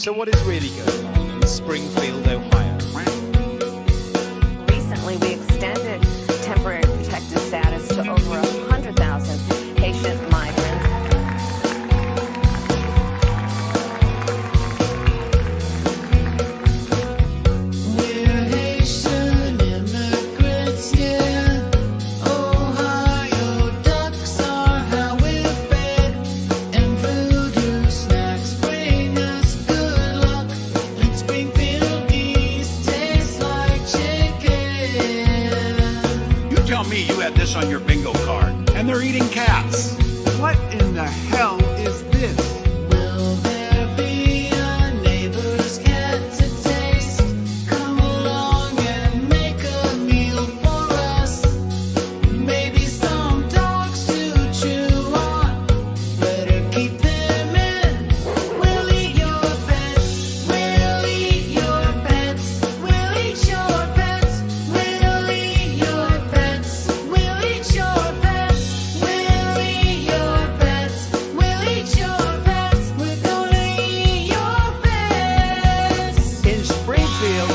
So what is really going on in Springfield, Ohio? Recently, we extended temporary protected status to over 100,000 patient migrants. On your bingo card, and they're eating cats. What in the hell is this? Will there be a neighbor's cat to taste? Come along and make a meal for us. Maybe some dogs to chew on. Better keep them in. We'll eat your pets. We'll eat your pets. We'll eat your pets. We'll eat your pets. We'll eat your pets. We'll eat your pets. We'll eat your pets. We're gonna eat your pets. In Springfield,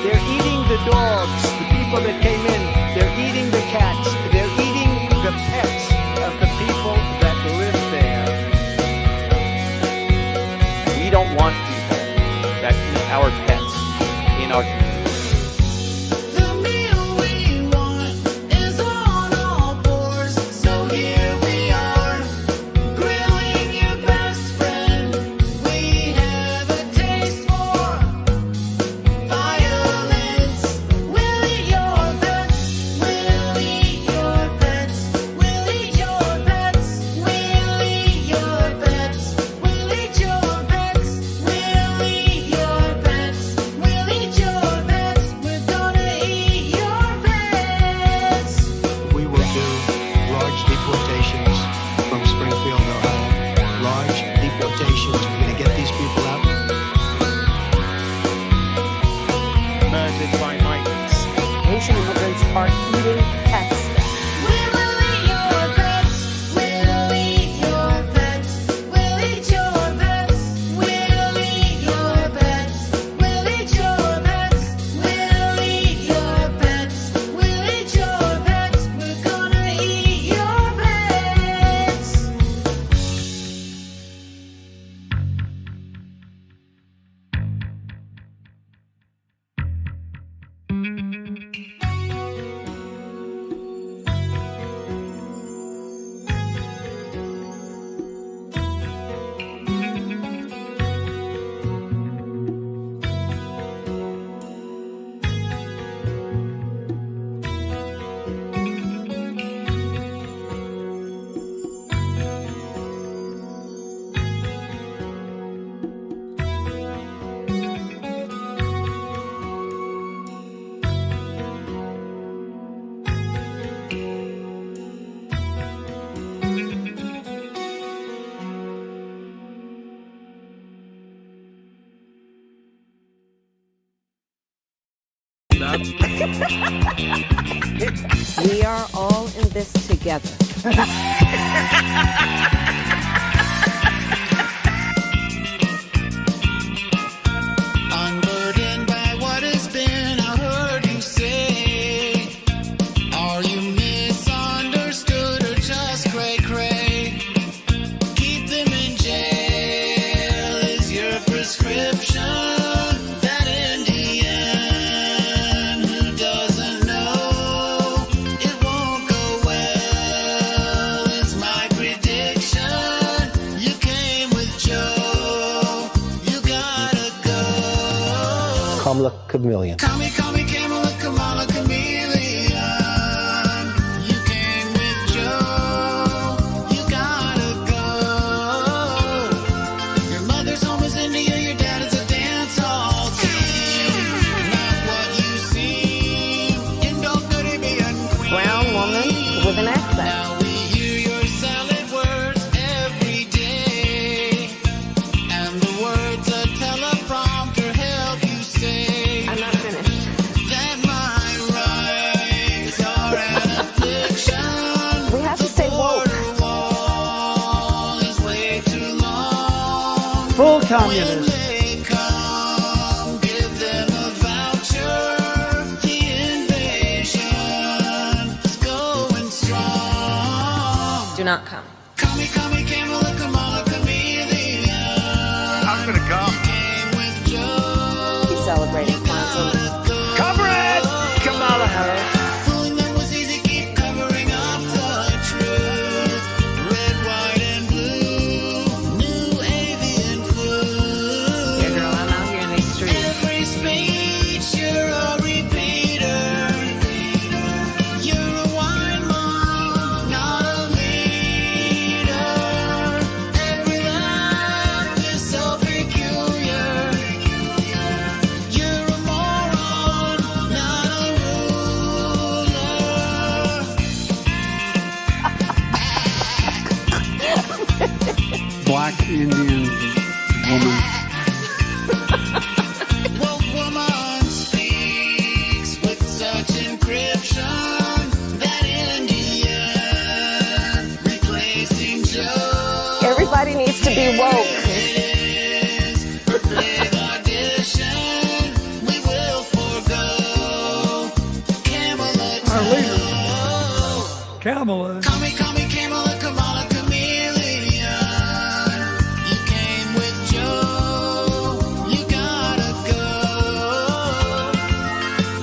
they're eating the dogs, the people that came in. They're eating the cats. They're eating the pets of the people that live there. We don't want people that eat our pets in our community. The meal we want is on all fours, so here we are, grilling your best friend. We have a taste for violence. We'll eat your pets. We'll eat your pets. We'll eat your pets. We'll eat your pets. We'll eat your pets. We'll eat your pets. We'll eat your pets. We're gonna eat your pets. We will do large deportations from Springfield, Ohio. Large deportations. We're going to get these people out. Murdered by migrants. Asian immigrants are eating pets. We will eat your pets. We'll eat your pets. We'll eat your pets. We'll eat your pets. We'll eat your pets. We'll eat your pets. We'll eat your pets. We're gonna eat your pets. We are all in this together. Unburdened by what has been, I heard you say. Are you misunderstood or just cray-cray? Keep them in jail is your prescription. That Indian who doesn't know it won't go well is my prediction. You came with Joe, you gotta go. Kamala Chameleon. Kami, Kamala, Kamala, chameleon. You came with Joe, you gotta go. Your mother's home is India, your dad is a dance hall king. Not what you seem, Indo-Caribbean queen. Brown woman with an accent. Now we hear your salad words every day, and the words a teleprompter help you say. I'm not finished. That my rights are an affliction. We have to stay woke. Border wall is way too long. Full When communism. they not come. Come, Kamala, Kamala, Chameleon. I'm gonna come. Came with Joe. He's celebrating Kwanzaa. Cover it! Kamala Harris. Fooling them was easy, keep covering up the truth. Red, white, and blue. New avian flu. Yeah, girl, I'm out here in these streets. Every speech, you're a repeater. You're a wine mom, not a leader. Every laugh is so peculiar. You're a moron, not a ruler. Black Indian woman. Woke woman speaks with such encryption that Indian replacing Joe. Everybody needs to be woke. A big audition we will forgo. Kamala, Our leader. Joe. Kamala. Call me Kamala, Kamala, Chameleon. You came with Joe. You gotta go.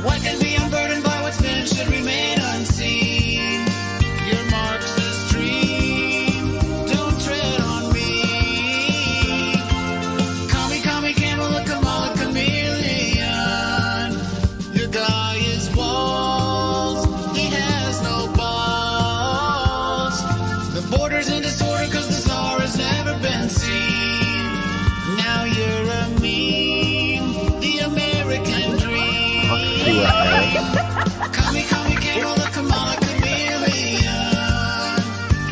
What can be unburdened by what's been should remain unseen. Your Marxist dream, don't tread on me. Call me Kamala, Chameleon. Your guy is walls, he has no balls. The border's in disorder cause the czar has never been seen. Now you're a meme, the American dream. Call me Kamala, Chameleon.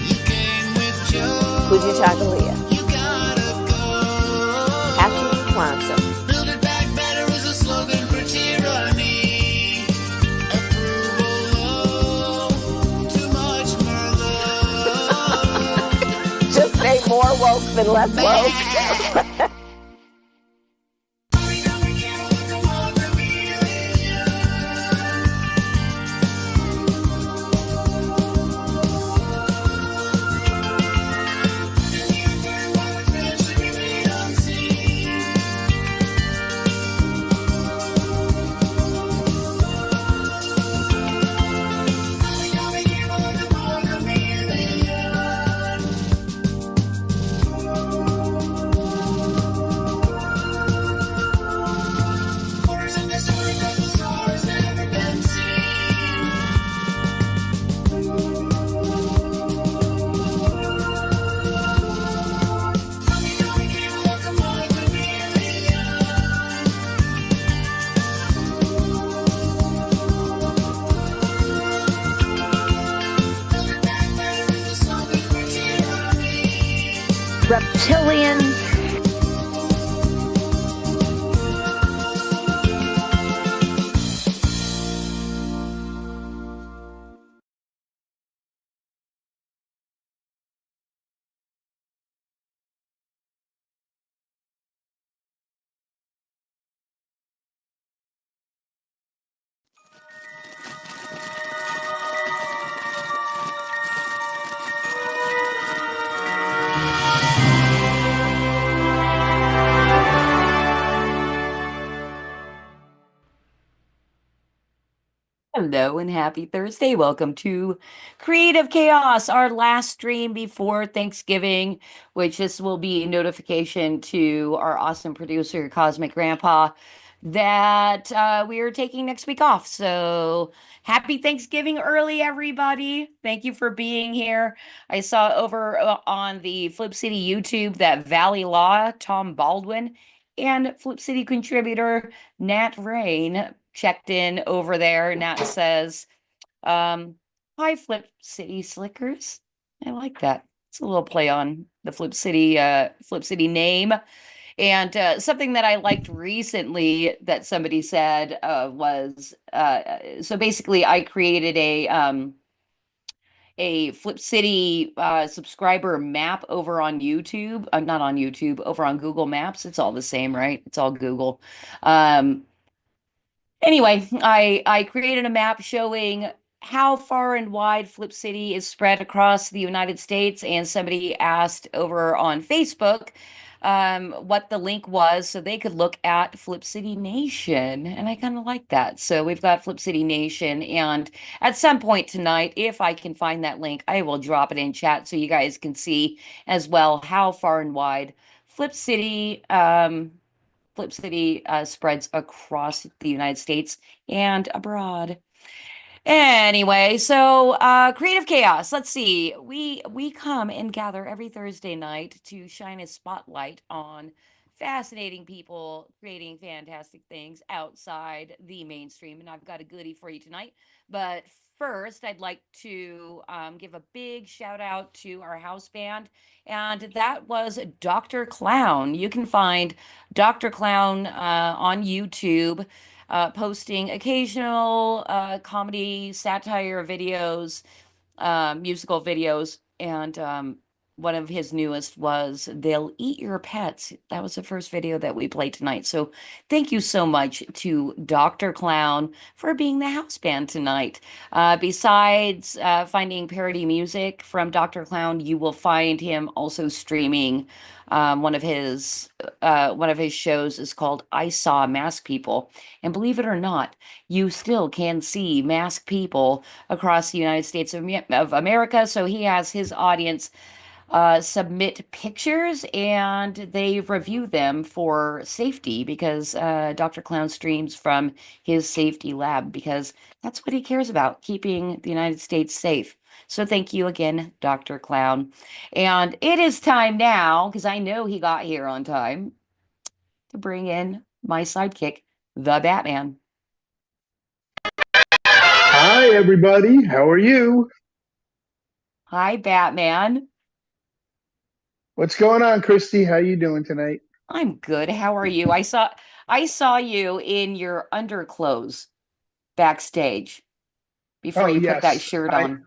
You came with Joe. Fujita Aaliyah. You gotta go. Happy Kwanzaa. Build it back better is a slogan for tyranny. Approval low, too much Merlot. Just say more woke than less woke. Reptilian. Hello and happy Thursday. Welcome to Creative Chaos, our last stream before Thanksgiving, which this will be a notification to our awesome producer, Cosmac Grandpa, that we are taking next week off. So happy Thanksgiving early, everybody. Thank you for being here. I saw over on the Flip City YouTube that Valley Law, Tom Baldwin, and Flip City contributor Nat Rain checked in over there. Nat says, hi, Flip City Slickers. I like that. It's a little play on the Flip City name. And something that I liked recently that somebody said was, so basically I created a Flip City subscriber map over on YouTube. Not on YouTube, over on Google Maps. It's all the same, right? It's all Google. Anyway, I created a map showing how far and wide Flip City is spread across the United States, and somebody asked over on Facebook what the link was so they could look at Flip City Nation, and I kind of like that. So we've got Flip City Nation, and at some point tonight, if I can find that link, I will drop it in chat so you guys can see as well how far and wide Flip City spreads across the United States and abroad. Anyway, so Creative Chaos. Let's see. We come and gather every Thursday night to shine a spotlight on fascinating people creating fantastic things outside the mainstream. And I've got a goodie for you tonight. But first, I'd like to give a big shout out to our house band, and that was Dr. Clown. You can find Dr. Clown on YouTube, posting occasional comedy, satire videos, musical videos, and one of his newest was They'll Eat Your Pets. That was the first video that we played tonight. So thank you so much to Dr. Clown for being the house band tonight. Besides finding parody music from Dr. Clown, you will find him also streaming one of his shows is called I Saw Masked People. And believe it or not, you still can see masked people across the United States of America. So he has his audience submit pictures and they review them for safety, because Dr. Clown streams from his safety lab, because that's what he cares about, keeping the United States safe. So thank you again, Dr. Clown. And it is time now, because I know he got here on time, to bring in my sidekick, the Batman. Hi, everybody. How are you? Hi, Batman. What's going on, Christy? How you doing tonight? I'm good. How are you? I saw you in your underclothes backstage before you put that shirt on.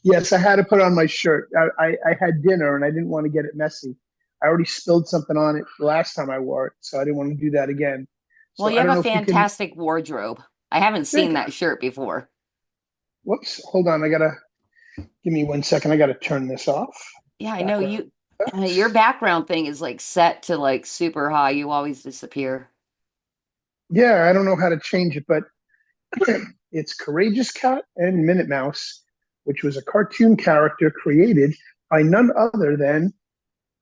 Yes, I had to put on my shirt. I had dinner and I didn't want to get it messy. I already spilled something on it the last time I wore it, so I didn't want to do that again. So Well, you I don't have know a if you can- fantastic wardrobe. I haven't seen Thank that shirt before. Whoops, hold on. Give me 1 second. I gotta turn this off. Yeah, I know you. Your background thing is like set to like super high. You always disappear. Yeah, I don't know how to change it, but it's Courageous Cat and Minute Mouse, which was a cartoon character created by none other than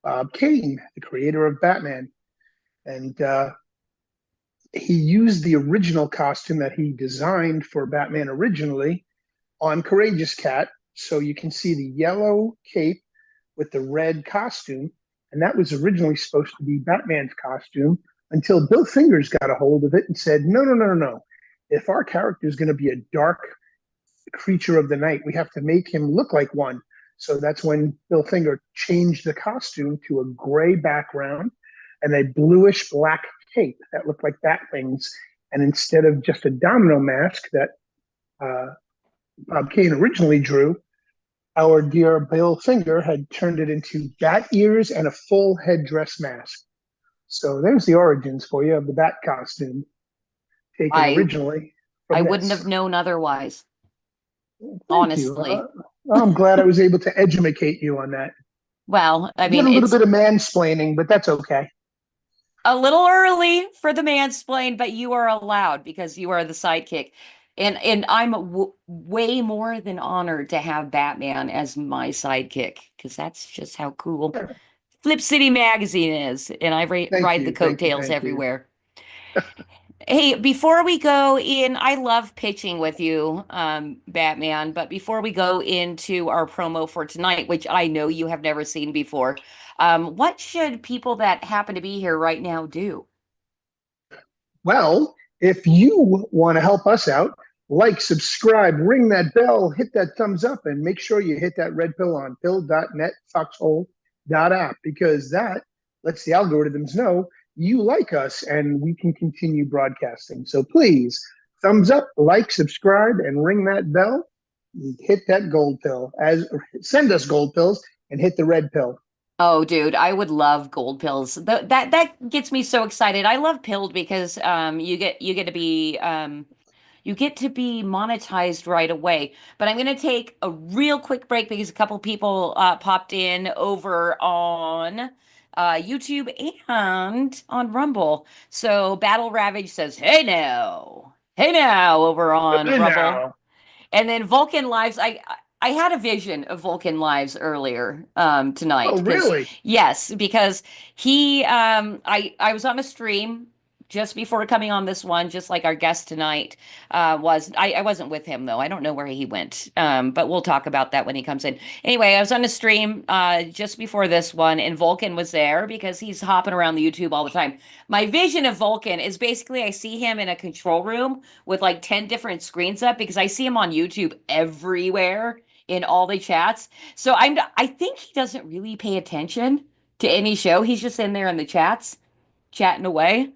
Bob Kane, the creator of Batman. And he used the original costume that he designed for Batman originally on Courageous Cat. So you can see the yellow cape with the red costume. And that was originally supposed to be Batman's costume until Bill Fingers got a hold of it and said, no. If our character is going to be a dark creature of the night, we have to make him look like one. So that's when Bill Finger changed the costume to a gray background and a bluish black cape that looked like bat wings. And instead of just a domino mask that Bob Kane originally drew, our dear Bill Finger had turned it into bat ears and a full headdress mask. So there's the origins for you of the bat costume, taken originally from I this. wouldn't have known otherwise. Thank Honestly. you. I'm glad I was able to educate you on that. Well, I Did mean, a little it's bit of mansplaining, but that's okay. a little early for the mansplain, but you are allowed because you are the sidekick. And I'm way more than honored to have Batman as my sidekick, because that's just how cool Flip City Magazine is. And I ride the Thank you, coattails thank you. everywhere. Hey, before we go in, I love pitching with you, Batman, but before we go into our promo for tonight, which I know you have never seen before, what should people that happen to be here right now do? Well, if you want to help us out, like, subscribe, ring that bell, hit that thumbs up, and make sure you hit that red pill on pill.net, foxhole.app, because that lets the algorithms know you like us and we can continue broadcasting. So please, thumbs up, like, subscribe, and ring that bell. Hit that gold pill. Send us gold pills and hit the red pill. Oh, dude, I would love gold pills. That gets me so excited. I love pilled because you get to be you get to be monetized right away. But I'm going to take a real quick break because a couple people popped in over on YouTube and on Rumble. So Battle Ravage says, hey now, over on Hey Rumble. now. And then Vulcan Lives, I had a vision of Vulcan Lives earlier tonight Oh, because really? yes, because he I was on a stream just before coming on this one, just like our guest tonight was. I wasn't with him though. I don't know where he went, but we'll talk about that when he comes in. Anyway, I was on a stream just before this one, and Vulcan was there because he's hopping around the YouTube all the time. My vision of Vulcan is basically I see him in a control room with like 10 different screens up because I see him on YouTube everywhere in all the chats. So I think he doesn't really pay attention to any show. He's just in there in the chats chatting away.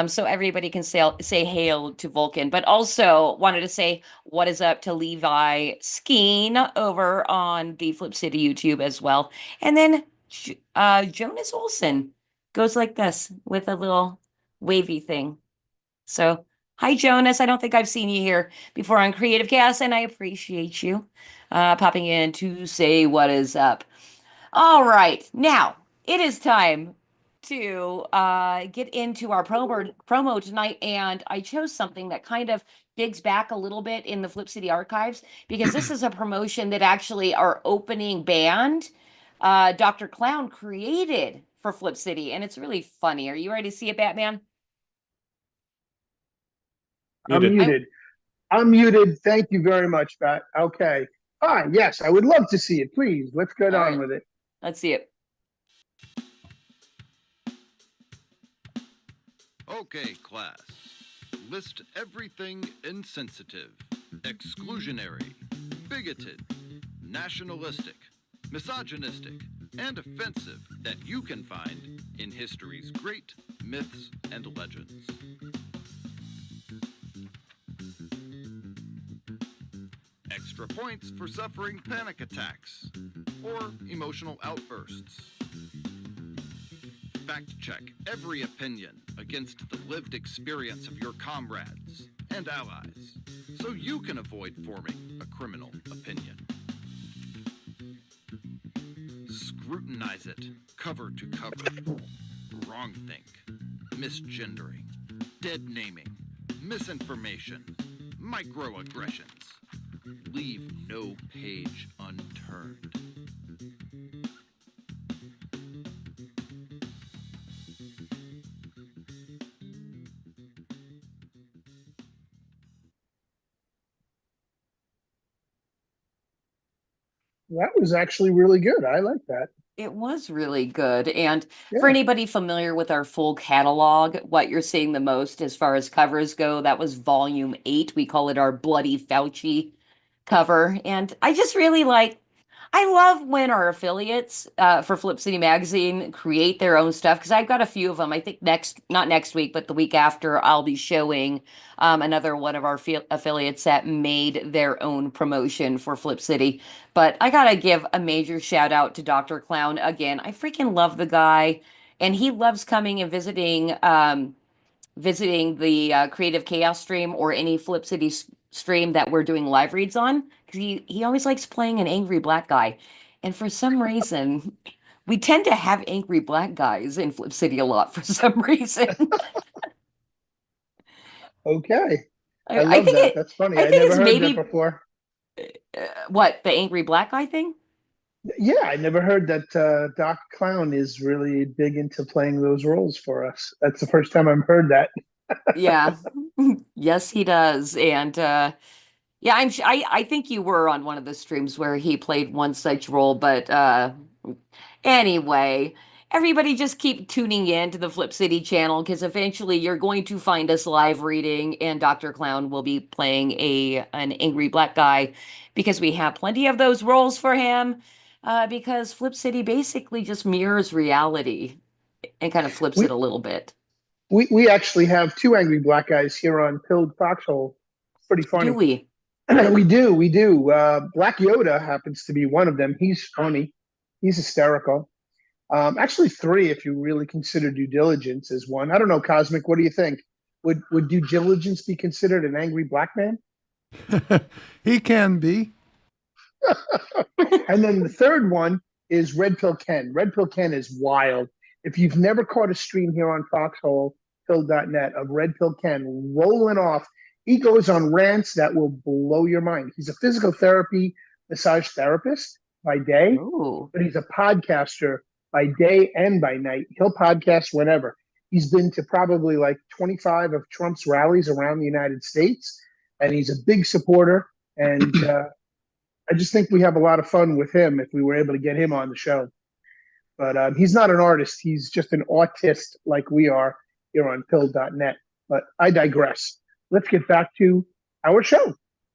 So everybody can say hail to Vulcan, but also wanted to say what is up to Levi Skeen over on the Flip City YouTube as well. And then Jonas Olson goes like this with a little wavy thing. So hi, Jonas. I don't think I've seen you here before on Creative Chaos, and I appreciate you popping in to say what is up. All right, now it is time to get into our promo tonight, and I chose something that kind of digs back a little bit in the Flip City archives because this is a promotion that actually our opening band, Dr. Clown, created for Flip City, and it's really funny. Are you ready to see it, Batman? I'm muted. I'm muted. Thank you very much, Bat. Okay. Hi. Yes, I would love to see it. Please, let's get All on right. with it. Let's see it. Okay, class. List everything insensitive, exclusionary, bigoted, nationalistic, misogynistic, and offensive that you can find in history's great myths and legends. Extra points for suffering panic attacks or emotional outbursts. Fact check every opinion against the lived experience of your comrades and allies so you can avoid forming a criminal opinion. Scrutinize it cover to cover. Wrongthink, misgendering, dead naming, misinformation, microaggressions. Leave no page unturned. That was actually really good. I like that. It was really good. And Yeah. for anybody familiar with our full catalog, what you're seeing the most as far as covers go, that was volume 8. We call it our Bloody Fauci cover. And I just really I love when our affiliates for Flip City Magazine create their own stuff because I've got a few of them. I think not next week, but the week after, I'll be showing another one of our affiliates that made their own promotion for Flip City. But I gotta give a major shout out to Dr. Clown again. I freaking love the guy, and he loves coming and visiting the Creative Chaos stream or any Flip City stream that we're doing live reads on because he always likes playing an angry black guy, and for some reason we tend to have angry black guys in Flip City a lot for some reason. Okay. I I love think that. That's funny. I think never it's heard maybe that before. what, the angry black guy thing. Yeah, I never heard that Doc Clown is really big into playing those roles for us. That's the first time I've heard that. Yeah. Yes, he does. And yeah, I think you were on one of the streams where he played one such role, but anyway, everybody just keep tuning in to the Flip City channel because eventually you're going to find us live reading, and Dr. Clown will be playing an angry black guy because we have plenty of those roles for him. Because Flip City basically just mirrors reality and kind of flips it a little bit. We actually have 2 angry black guys here on Pilled Foxhole. It's pretty funny. Do we? We do. Black Yoda happens to be one of them. He's funny. He's hysterical. Actually 3, if you really consider Due Diligence, as one. I don't know, Cosmic, what do you think? Would due diligence be considered an angry black man? He can be. And then the third one is Red Pill Ken. Red Pill Ken is wild. If you've never caught a stream here on foxholepill.net of Red Pill Ken rolling off, he goes on rants that will blow your mind. He's a physical therapy massage therapist by day, Ooh. but he's a podcaster by day and by night. He'll podcast whenever. He's been to probably like 25 of Trump's rallies around the United States, and he's a big supporter. And I just think we have a lot of fun with him if we were able to get him on the show. But he's not an artist. He's just an autist like we are here on pill.net. But I digress. Let's get back to our show.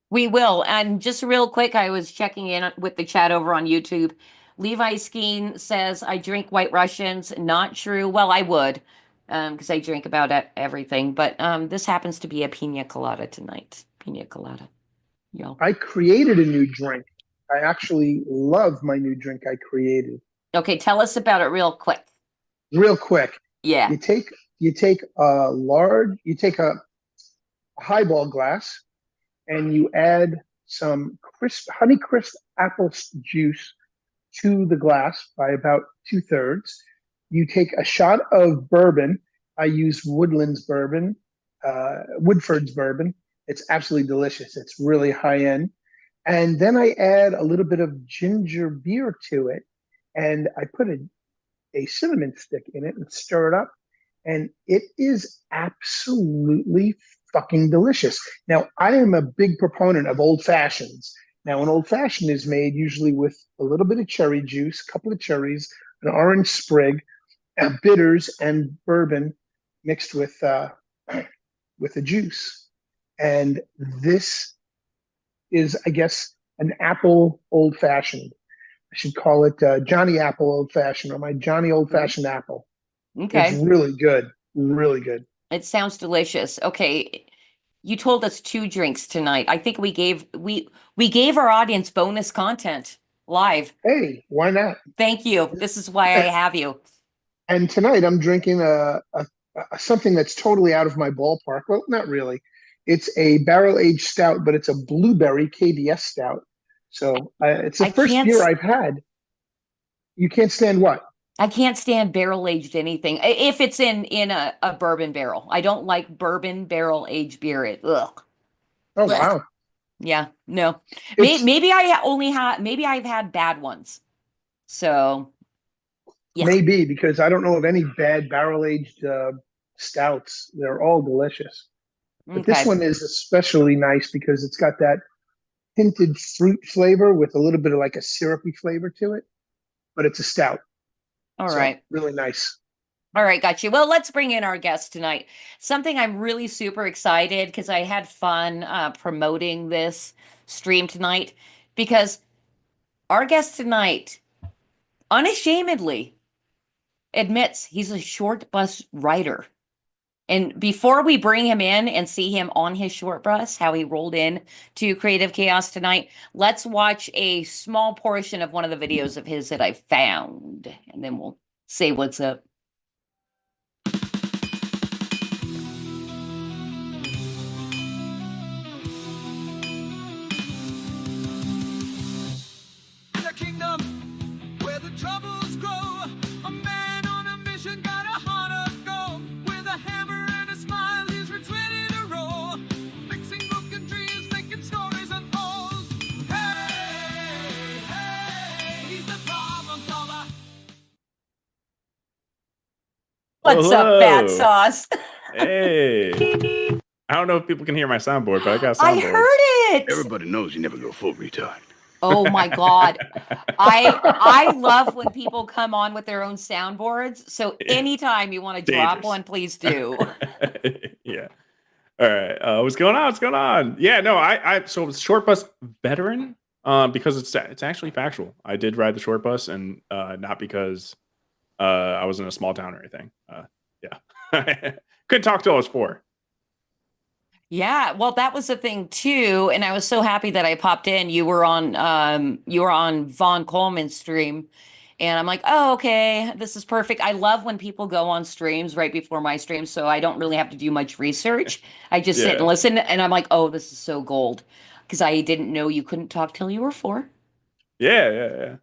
We will. And just real quick, I was checking in with the chat over on YouTube. Levi Skeen says, I drink White Russians. Not true. Well, I would, because I drink about everything. But this happens to be a pina colada tonight. Pina colada. Yo. I created a new drink. I actually love my new drink I created. Okay, tell us about it real quick. Real quick. Yeah. You take a highball glass and you add some honey crisp apple juice to the glass by about 2/3. You take a shot of bourbon. I use Woodford's bourbon. It's absolutely delicious. It's really high end. And then I add a little bit of ginger beer to it. And I put a cinnamon stick in it and stir it up. And it is absolutely fucking delicious. Now, I am a big proponent of old fashions. Now, an old fashioned is made usually with a little bit of cherry juice, a couple of cherries, an orange sprig, bitters, and bourbon mixed with the juice. And this is, I guess, an apple old fashioned. I should call it Johnny Apple Old Fashioned, or my Johnny Old Fashioned Apple. Okay. It's really good. Really good. It sounds delicious. Okay. You told us 2 drinks tonight. I think we gave our audience bonus content live. Hey, why not? Thank you. This is why I have you. And tonight I'm drinking something that's totally out of my ballpark. Well, not really. It's a barrel-aged stout, but it's a blueberry KBS stout. So it's the first beer I've had. You can't stand what? I can't stand barrel-aged anything. If it's in a bourbon barrel. I don't like bourbon barrel-aged beer. Ugh. Oh, wow. Yeah, no. Maybe I've had bad ones. So, yeah. Maybe, because I don't know of any bad barrel-aged stouts. They're all delicious. But this one is especially nice because it's got that hinted fruit flavor with a little bit of like a syrupy flavor to it. But it's a stout. All right. Really nice. All right, got you. Well, let's bring in our guest tonight. Something I'm really super excited because I had fun promoting this stream tonight, because our guest tonight unashamedly admits he's a short bus rider. And before we bring him in and see him on his short bus, how he rolled in to Creative Chaos tonight, let's watch a small portion of one of the videos of his that I found, and then we'll say what's up. In a kingdom where the troubles grow, a man on a mission got a heart of gold. With a hammer and a smile, he's ready to roll. Fixing broken dreams, making stories unfold. Hey, hey, he's the problem solver. What's up, Battsauce? Hey. I don't know if people can hear my soundboard, but I got a I soundboard. heard it. Everybody knows you never go full retard. Oh my God. I love when people come on with their own soundboards. So anytime you want to drop Dangerous. one, please do. Yeah. All right. What's going on? What's going on? Yeah, no, so it's short bus veteran, because it's actually factual. I did ride the short bus, and not because I was in a small town or anything. Yeah. Couldn't talk till I was 4. Yeah, well, that was the thing too, and I was so happy that I popped in. You were on Von Coleman's stream, And I'm like, oh, okay, this is perfect. I love when people go on streams right before my stream, so I don't really have to do much research. I just sit and listen, and I'm like, oh, this is so gold. Because I didn't know you couldn't talk till you were 4. Yeah.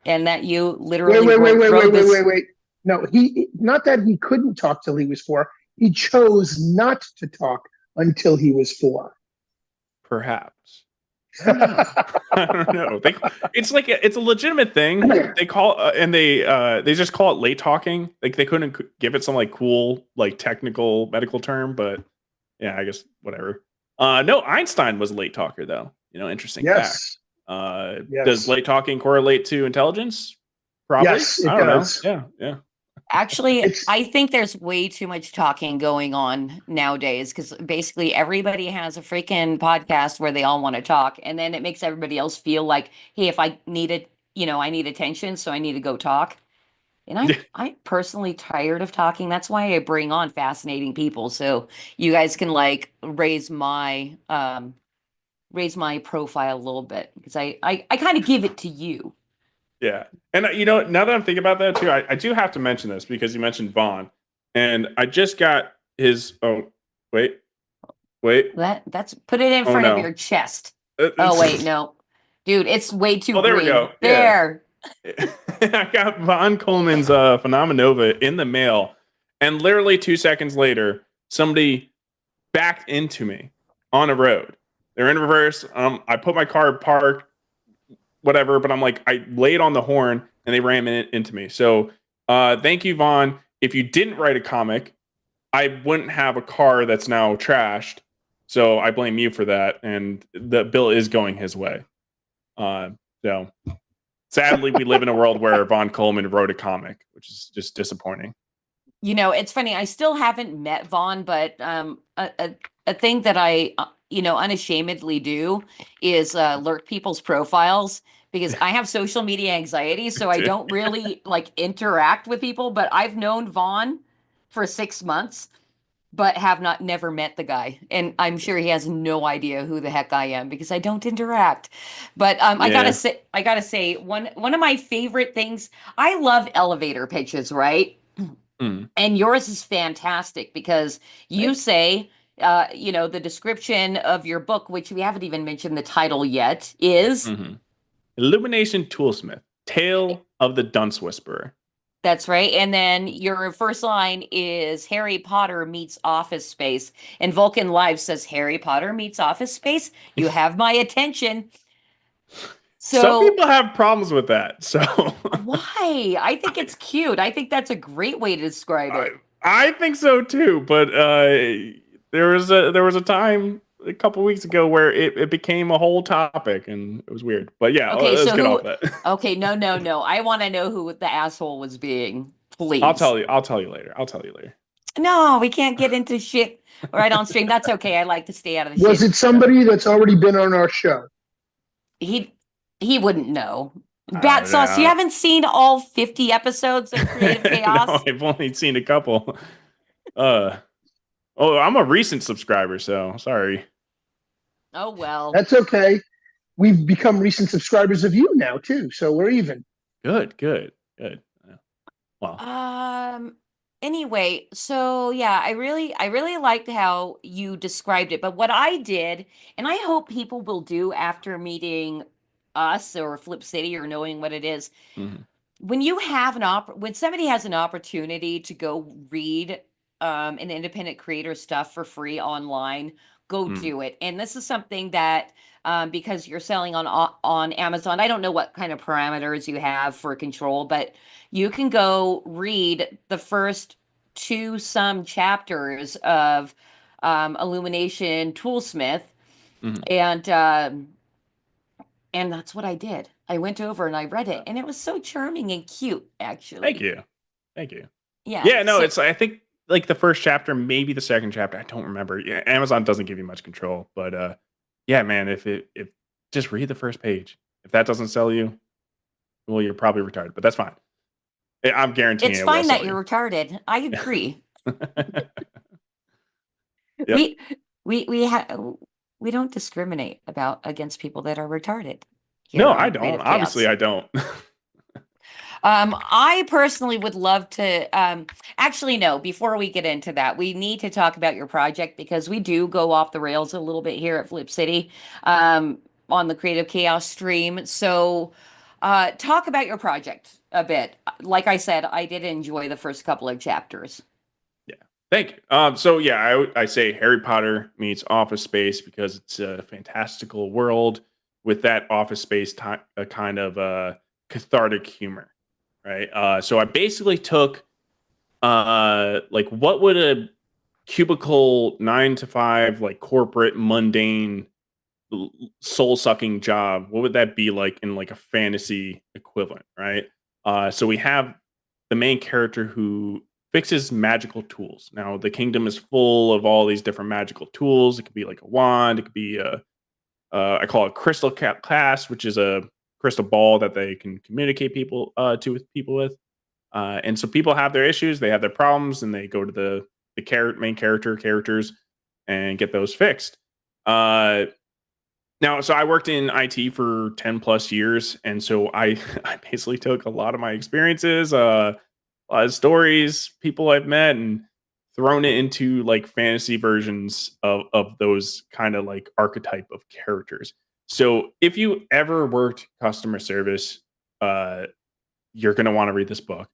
And that you literally wait. No, not that he couldn't talk till he was 4. He chose not to talk until he was 4. Perhaps. I don't know. It's like it's a legitimate thing. They call and they just call it late talking. Like they couldn't give it some like cool like technical medical term, but yeah, I guess whatever. No, Einstein was a late talker though. Interesting fact. Yes. Does late talking correlate to intelligence? Probably. Yes, it I don't does. know. Yeah. Actually, I think there's way too much talking going on nowadays because basically everybody has a freaking podcast where they all want to talk, and then it makes everybody else feel like, hey, if I needed, I need attention, so I need to go talk. And I'm personally tired of talking. That's why I bring on fascinating people, so you guys can like raise my profile a little bit because I kind of give it to you. Yeah. And now that I'm thinking about that too, I do have to mention this because you mentioned Vaughn, and I just got his. Oh, wait. That's put it in front of your chest. Oh wait, no, dude, it's way too. There green. we go. There. Yeah. I got Von Coleman's Phenomenova in the mail, and literally 2 seconds later, somebody backed into me on a road. They're in reverse. I put my car parked. Whatever, but I'm like, I laid on the horn and they ran into me. So thank you, Vaughn. If you didn't write a comic, I wouldn't have a car that's now trashed. So I blame you for that. And the bill is going his way. So sadly, we live in a world where Von Coleman wrote a comic, which is just disappointing. It's funny. I still haven't met Vaughn, but a thing that I unashamedly do is lurk people's profiles because I have social media anxiety, so I don't really like interact with people. But I've known Vaughn for 6 months, but have never met the guy, and I'm sure he has no idea who the heck I am because I don't interact. But I gotta say, one of my favorite things. I love elevator pitches, right? And yours is fantastic because you say. The description of your book, which we haven't even mentioned the title yet, is Illumination Toolsmith, Tale of the Dunce Whisperer. That's right. And then your first line is Harry Potter meets Office Space. And Vulcan Live says Harry Potter meets Office Space. You have my attention. So some people have problems with that. So why? I think it's cute. I think that's a great way to describe it. I think so too, but there was a time a couple weeks ago where it became a whole topic and it was weird. But yeah, let's get off that. Okay, no. I want to know who the asshole was being. Please. I'll tell you later. No, we can't get into shit right on stream. That's okay. I like to stay out of the shit. Was it somebody that's already been on our show? He wouldn't know. Battsauce, you haven't seen all 50 episodes of Creative Chaos? No, I've only seen a couple. I'm a recent subscriber, so sorry. Oh, well. That's okay. We've become recent subscribers of you now, too, so we're even. Good. Well. Anyway, so yeah, I really liked how you described it. But what I did, and I hope people will do after meeting us or Flip City or knowing what it is, when you have when somebody has an opportunity to go read an independent creator stuff for free online, go do it. And this is something that because you're selling on Amazon, I don't know what kind of parameters you have for control, but you can go read the first 2 some chapters of Illumination Toolsmith, and that's what I did. I went over and I read it, and it was so charming and cute, actually. Thank you. Yeah. No, it's I think like the first chapter, maybe the second chapter. I don't remember. Yeah, Amazon doesn't give you much control, but yeah, man, if just read the first page. If that doesn't sell you, well, you're probably retarded, but that's fine. I'm guaranteeing it's fine that you're retarded. I agree. Yep. We don't discriminate against people that are retarded. No, I don't. Obviously, I don't. I personally would love to. Actually, no. Before we get into that, we need to talk about your project because we do go off the rails a little bit here at Flip City on the Creative Chaos stream. So, talk about your project a bit. Like I said, I did enjoy the first couple of chapters. Yeah, thank you. So yeah, I say Harry Potter meets Office Space because it's a fantastical world with that Office Space kind of cathartic humor, right? So I basically took like what would a cubicle 9 to 5 like corporate mundane soul sucking job, what would that be like in like a fantasy equivalent, right? So we have the main character who fixes magical tools. Now the kingdom is full of all these different magical tools. It could be like a wand, it could be a I call it crystal cast, which is a crystal ball that they can communicate with people with. And so people have their issues, they have their problems, and they go to the main characters and get those fixed. Now, so I worked in IT for 10 plus years, and so I I basically took a lot of my experiences, a lot of stories, people I've met, and thrown it into like fantasy versions of those kind of like archetype of characters. So if you ever worked customer service, you're gonna want to read this book.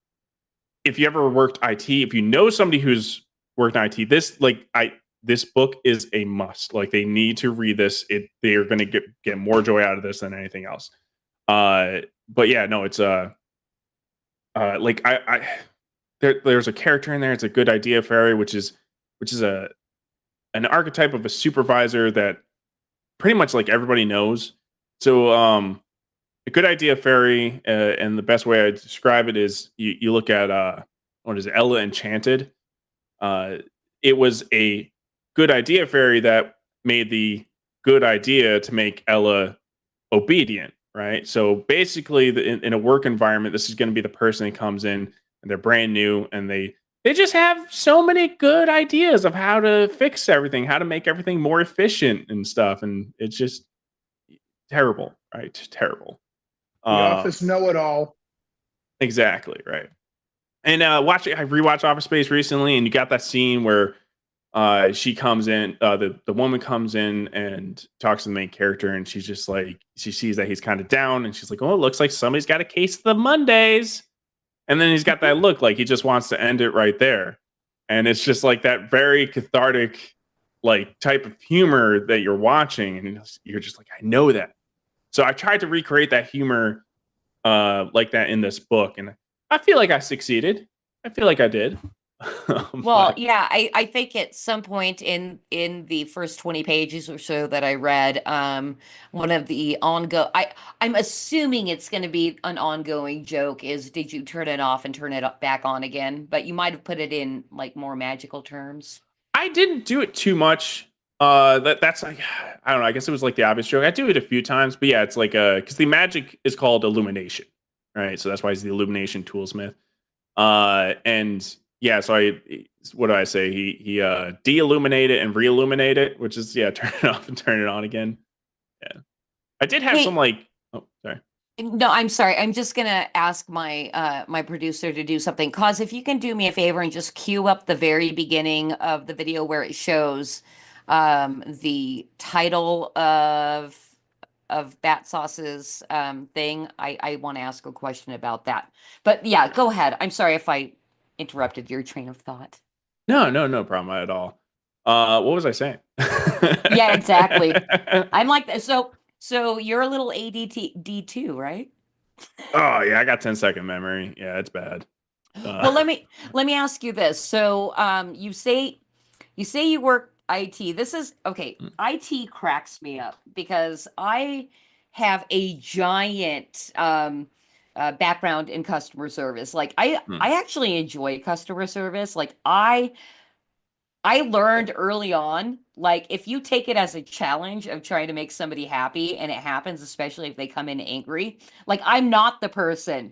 If you ever worked IT, if you know somebody who's worked in IT, this book is a must. Like they need to read this. They are going to get more joy out of this than anything else. But yeah, no, it's like there's a character in there. It's a good idea fairy, which is an archetype of a supervisor that pretty much like everybody knows. So a good idea fairy, and the best way I describe it is you look at what is it, Ella Enchanted. It was a good idea fairy that made the good idea to make Ella obedient, right? So basically, in a work environment, this is going to be the person that comes in and they're brand new and they just have so many good ideas of how to fix everything, how to make everything more efficient and stuff, and it's just terrible, right? Terrible. The Office know-it-all. Exactly, right. And I rewatched Office Space recently, and you got that scene where she comes in, the woman comes in and talks to the main character, and she's just like, she sees that he's kind of down, and she's like, oh, it looks like somebody's got a case of the Mondays. And then he's got that look like he just wants to end it right there. And it's just like that very cathartic, like type of humor that you're watching, and you're just like, I know that. So I tried to recreate that humor like that in this book, and I feel like I succeeded. I feel like I did. Well, yeah, I think at some point in the first 20 pages or so that I read, one of the I'm assuming it's going to be an ongoing joke is, did you turn it off and turn it back on again? But you might have put it in like more magical terms. I didn't do it too much. That's like, I don't know. I guess it was like the obvious joke. I do it a few times, but yeah, it's like because the magic is called illumination, right? So that's why he's the illumination toolsmith. And yeah, so what do I say? He de-illuminate it and re-illuminate it, which is turn it off and turn it on again. Yeah, I did have some like. Oh, sorry. No, I'm sorry. I'm just gonna ask my my producer to do something. Cause if you can do me a favor and just cue up the very beginning of the video where it shows the title of Battsauce's thing. I want to ask a question about that. But yeah, go ahead. I'm sorry if I interrupted your train of thought. No problem at all. What was I saying? Yeah, exactly. I'm like that. So you're a little ADD too, right? Oh yeah, I got 10-second memory. Yeah, it's bad. Well, let me ask you this. So you say you work IT. This is okay. IT cracks me up because I have a giant background in customer service. Like I actually enjoy customer service. Like I learned early on, like if you take it as a challenge of trying to make somebody happy and it happens, especially if they come in angry, like I'm not the person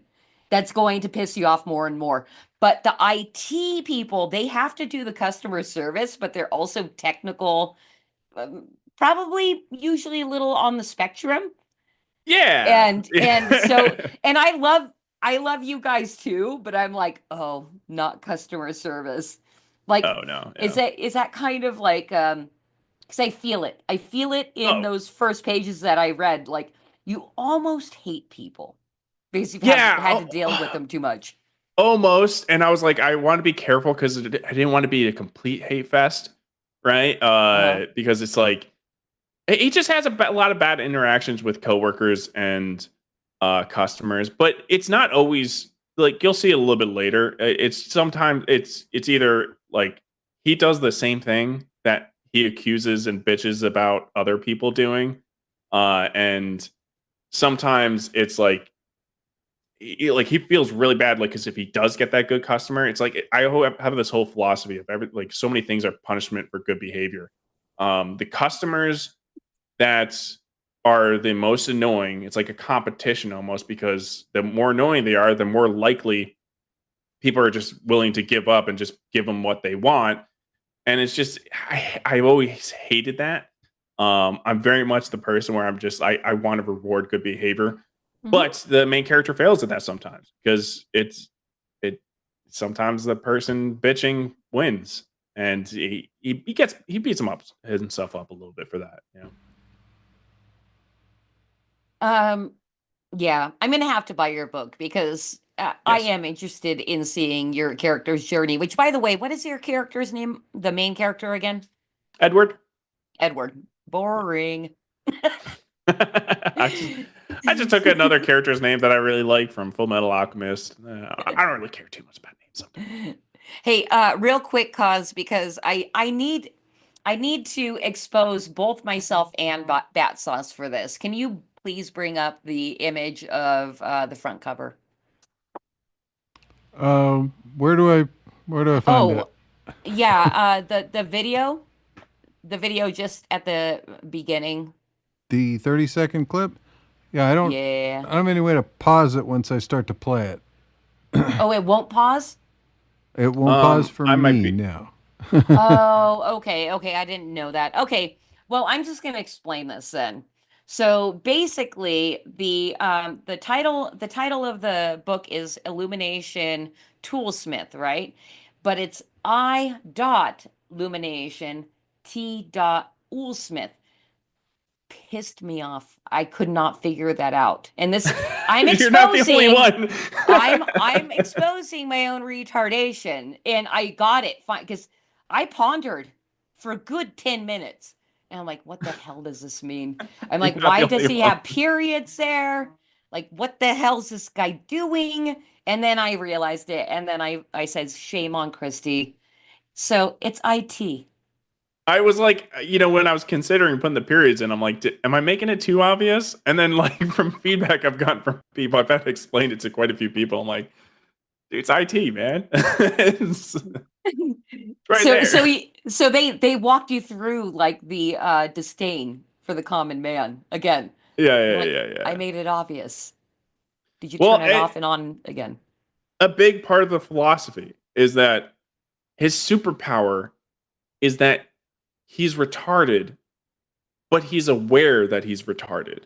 that's going to piss you off more and more. But the IT people, they have to do the customer service, but they're also technical, probably usually a little on the spectrum. Yeah. And so, and I I love you guys too, but I'm like, oh, not customer service. Like, Oh no. is Yeah. that kind of like because I feel it. I feel it in Oh those first pages that I read. Like, you almost hate people because you've yeah. had to deal with them too much. Almost. And I was like, I want to be careful because I didn't want to be a complete hate fest, right? Uh-huh. Because it's like he just has a lot of bad interactions with coworkers and customers, but it's not always like you'll see it a little bit later. It's sometimes it's either like he does the same thing that he accuses and bitches about other people doing, and sometimes it's like he feels really bad, like because if he does get that good customer, it's like have this whole philosophy of like so many things are punishment for good behavior. The customers that are the most annoying, it's like a competition almost, because the more annoying they are, the more likely people are just willing to give up and just give them what they want. And it's just I always hated that. I'm very much the person where I'm just I want to reward good behavior, Mhm. but the main character fails at that sometimes because it sometimes the person bitching wins, and he beats himself up a little bit for that. You know. Yeah, I'm gonna have to buy your book because I Yes. am interested in seeing your character's journey. Which, by the way, what is your character's name? The main character again? Edward. Edward. Boring. I just took another character's name that I really like from Full Metal Alchemist. I don't really care too much about names sometimes. Hey, real quick, cause because I need to expose both myself and Battsauce for this. Can you please bring up the image of the front cover? Where do I find it? Yeah, the video just at the beginning. The 30-second clip? Yeah, I don't Yeah. have any way to pause it once I start to play it. Oh, it won't pause? It won't pause for I might me be- now. Oh, okay, I didn't know that. Okay, well, I'm just gonna explain this then. So basically, the title of the book is Illumination Toolsmith, right? But it's I dot Illumination T dot Oolsmith. Pissed me off. I could not figure that out. And this I'm You're not the only exposing one. I'm exposing my own retardation, and I got it fine because I pondered for a good 10 minutes. And I'm like, what the hell does this mean? I'm like, You're not why the does only he one. have periods there? Like, what the hell's this guy doing? And then I realized it, and then I said, shame on Christy. So it's IT. I was like, when I was considering putting the periods in, I'm like, am I making it too obvious? And then, like, from feedback I've gotten from people, I've had to explain it to quite a few people. I'm like, dude, it's IT, man. It's right there. So they walked you through like the disdain for the common man again. Yeah. I made it obvious. Did you Well, turn it off and on again? A big part of the philosophy is that his superpower is that he's retarded, but he's aware that he's retarded.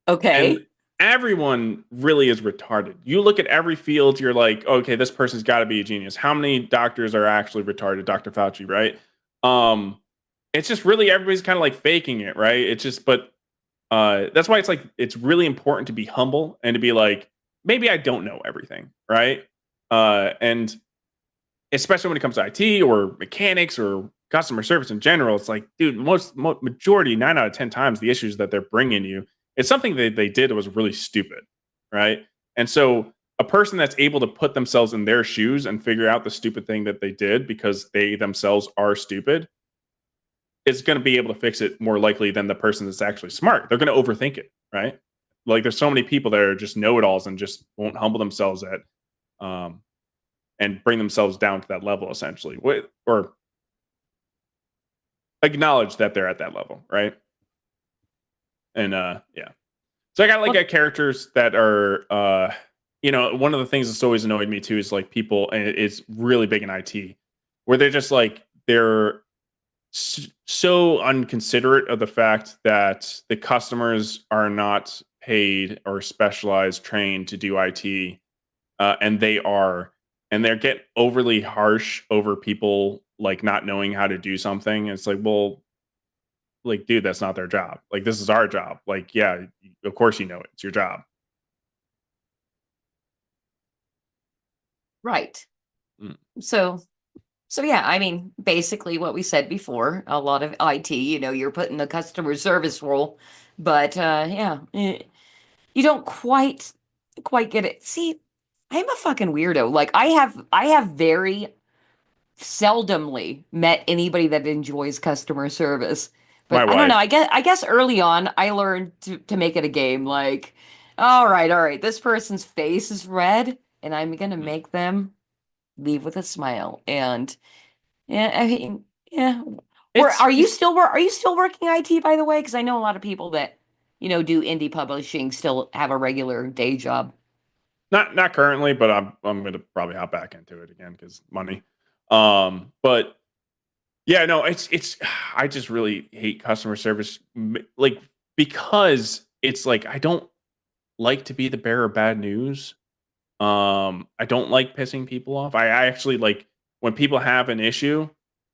Okay. And everyone really is retarded. You look at every field, you're like, okay, this person's got to be a genius. How many doctors are actually retarded? Dr. Fauci, right? It's just really everybody's kind of like faking it, right? It's just, but that's why it's like it's really important to be humble and to be like, maybe I don't know everything, right? And especially when it comes to IT or mechanics or customer service in general, it's like, dude, majority 9 out of 10 times the issues that they're bringing you, it's something that they did that was really stupid, right? And so a person that's able to put themselves in their shoes and figure out the stupid thing that they did because they themselves are stupid is going to be able to fix it more likely than the person that's actually smart. They're going to overthink it, right? Like there's so many people that are just know-it-alls and just won't humble themselves at and bring themselves down to that level essentially, or acknowledge that they're at that level, right? And yeah, so I got like characters that are one of the things that's always annoyed me too is like people, and it's really big in IT, where they're just like they're so unconsiderate of the fact that the customers are not paid or specialized trained to do IT, and they're getting overly harsh over people like not knowing how to do something. It's like, well, like, dude, that's not their job. Like, this is our job. Like, yeah, of course you know it. It's your job. Right. Mm. So yeah, I mean, basically what we said before, a lot of IT, you're put in the customer service role, but you don't quite get it. See, I'm a fucking weirdo. Like I have very seldomly met anybody that enjoys customer service. But My I don't know. wife. I guess early on I learned to make it a game. Like, all right, this person's face is red, and I'm gonna make them leave with a smile. And yeah, I mean, yeah. Are you still working IT, by the way? Because I know a lot of people that do indie publishing still have a regular day job. Not currently, but I'm gonna probably hop back into it again because money. But yeah, no, it's I just really hate customer service, like, because it's like I don't like to be the bearer of bad news. I don't like pissing people off. I actually like when people have an issue,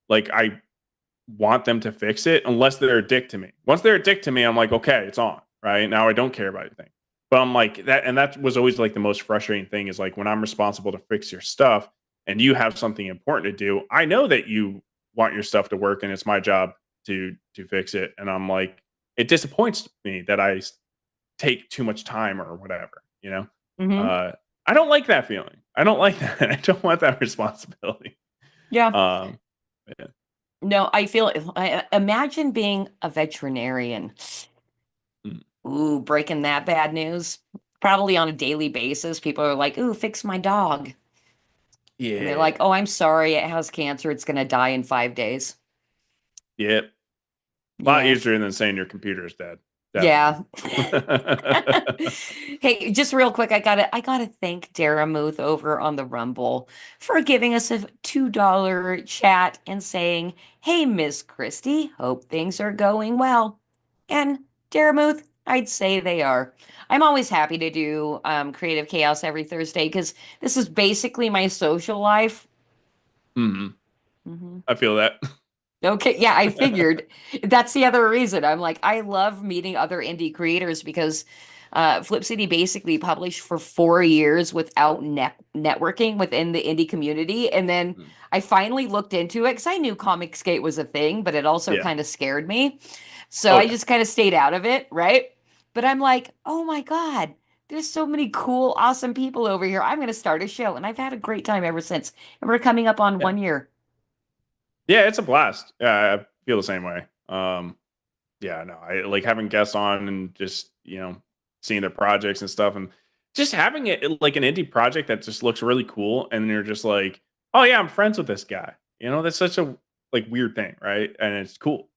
like I want them to fix it unless they're a dick to me. Once they're a dick to me, I'm like, okay, it's on. Right now, I don't care about anything. But I'm like that, and that was always like the most frustrating thing is like when I'm responsible to fix your stuff and you have something important to do. I know that you want your stuff to work, and it's my job to fix it. And I'm like, it disappoints me that I take too much time or whatever. Mhm. I don't like that feeling. I don't like that. I don't want that responsibility. Yeah. Yeah. No, imagine being a veterinarian. Mm. Ooh, breaking that bad news. Probably on a daily basis. People are like, ooh, fix my dog. Yeah. And they're like, oh, I'm sorry, it has cancer. It's going to die in 5 days. Yep. A lot Yeah. easier than saying your computer is dead. Yeah. Hey, just real quick, I gotta thank Daramuth over on the Rumble for giving us a $2 chat and saying, "Hey, Miss Christie, hope things are going well." And Daramuth, I'd say they are. I'm always happy to do Creative Chaos every Thursday because this is basically my social life. Mhm. Mhm. I feel that. Okay, yeah, I figured. That's the other reason. I'm like, I love meeting other indie creators because Flip City basically published for 4 years without networking within the indie community. And then I finally looked into it because I knew Comicsgate was a thing, but it also Yeah. kind of scared me. So Oh, I yeah. just kind of stayed out of it, right? But I'm like, oh my God, there's so many cool, awesome people over here. I'm going to start a show. And I've had a great time ever since. And we're coming up on Yeah. 1 year. Yeah, it's a blast. Yeah, I feel the same way. Yeah, no, I like having guests on and just, seeing their projects and stuff and just having it like an indie project that just looks really cool. And you're just like, oh yeah, I'm friends with this guy. That's such a like weird thing, right? And it's cool.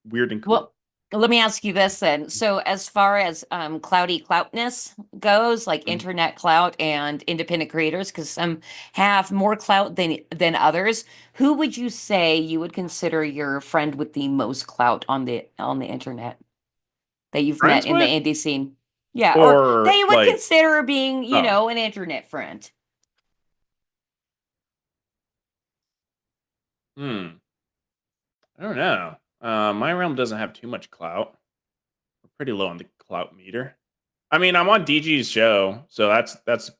Weird and cool. Well, let me ask you this then. So as far as cloudy cloutness goes, like internet clout and independent creators, because some have more clout than others, who would you say you would consider your friend with the most clout on the internet that you've Friends met in with? the indie scene? Yeah, Or, or that you would like- consider being, Oh. an internet friend. I don't know. My realm doesn't have too much clout. We're pretty low on the clout meter. I mean, I'm on DG's show, so that's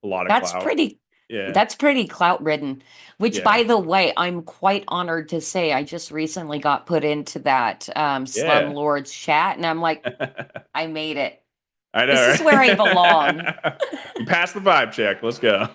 a lot of That's clout. pretty. Yeah. That's pretty clout ridden, which Yeah. by the way, I'm quite honored to say I just recently got put into that Yeah. Slumlords chat, and I'm like, I made it. I know. This is right? where I belong. You passed the vibe check. Let's go.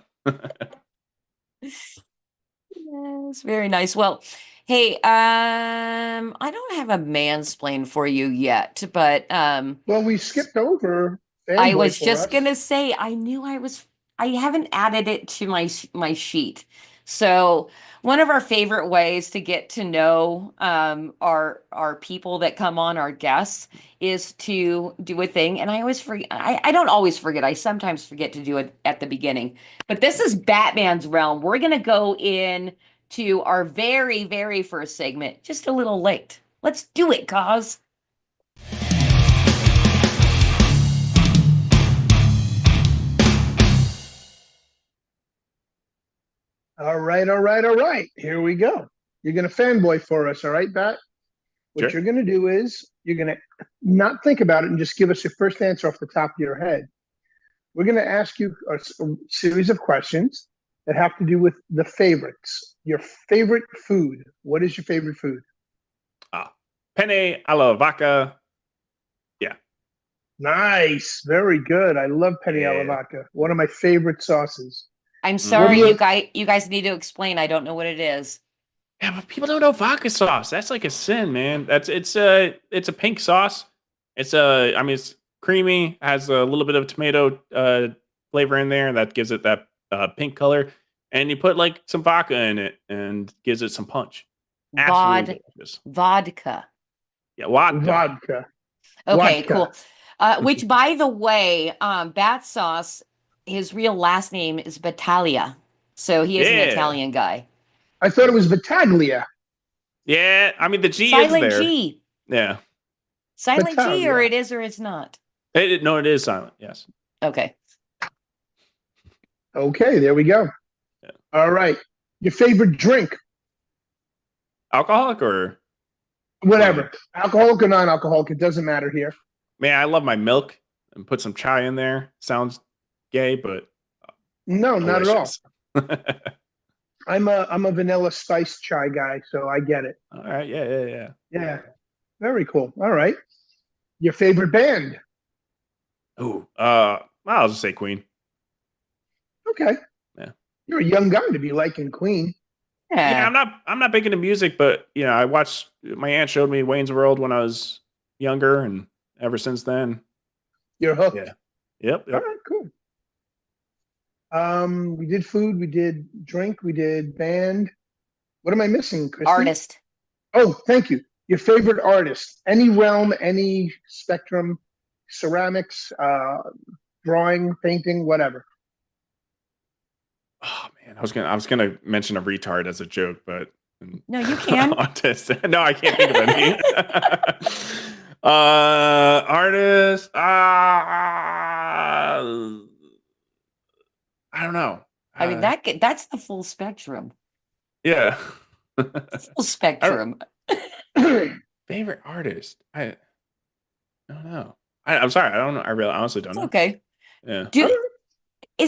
Yes, very nice. Well, hey, I don't have a mansplain for you yet, but Well, we skipped over. I Fanboy was for just us. gonna say I haven't added it to my sheet. So one of our favorite ways to get to know our people that come on, our guests, is to do a thing. And I always forget. I don't always forget. I sometimes forget to do it at the beginning. But this is Batman's realm. We're gonna go in to our very, very first segment. Just a little late. Let's do it, Cos. All right, all right, all right. Here we go. You're going to fanboy for us, all right, Bat? What Sure. you're going to do is you're going to not think about it and just give us your first answer off the top of your head. We're going to ask you a series of questions that have to do with the favorites. Your favorite food. What is your favorite food? Penne alla vodka. Yeah. Nice. Very good. I love penne alla Yeah. vodka. One of my favorite sauces. I'm sorry, What you guys need to explain. I don't know what it is. Yeah, but people don't know vodka sauce. That's like a sin, man. It's a pink sauce. It's creamy, has a little bit of tomato flavor in there that gives it that pink color. And you put like some vodka in it and gives it some punch. Absolutely delicious. Vodka. Yeah, vodka. Vodka. Okay, Vodka. cool. Which, by the way, Battsauce, his real last name is Battaglia. So he is an Italian guy. I thought it was Battaglia. Yeah, I mean the G Silent is there. G. Yeah. Silent G, Battaglia. or it is or it's not. No, it is silent. Yes. Okay. Okay, there we go. Yeah. All right. Your favorite drink? Alcoholic or Whatever. Alcoholic or non-alcoholic, it doesn't matter here. man, I love my milk and put some chai in there. Sounds gay, but No, not at all. delicious. I'm a vanilla spice chai guy, so I get it. All right, yeah. Yeah. Very cool. All right. Your favorite band? Ooh, I'll just say Queen. Okay. Yeah. You're a young guy to be liking Queen. Yeah, I'm not big into music, but I watched. My aunt showed me Wayne's World when I was younger, and ever since then, You're hooked. yeah. Yep. All right, cool. We did food, we did drink, we did band. What am I missing, Christy? Artist. Oh, thank you. Your favorite artist? Any realm, any spectrum, ceramics, drawing, painting, whatever. Oh man, I was gonna mention a retard as a joke, but No, you can. Artist. No, I can't think of any. Artist. I don't know. I mean, that's the full spectrum. Yeah. Full spectrum. Favorite artist? I don't know. I'm sorry. I don't know. I really honestly don't It's know. okay. Yeah.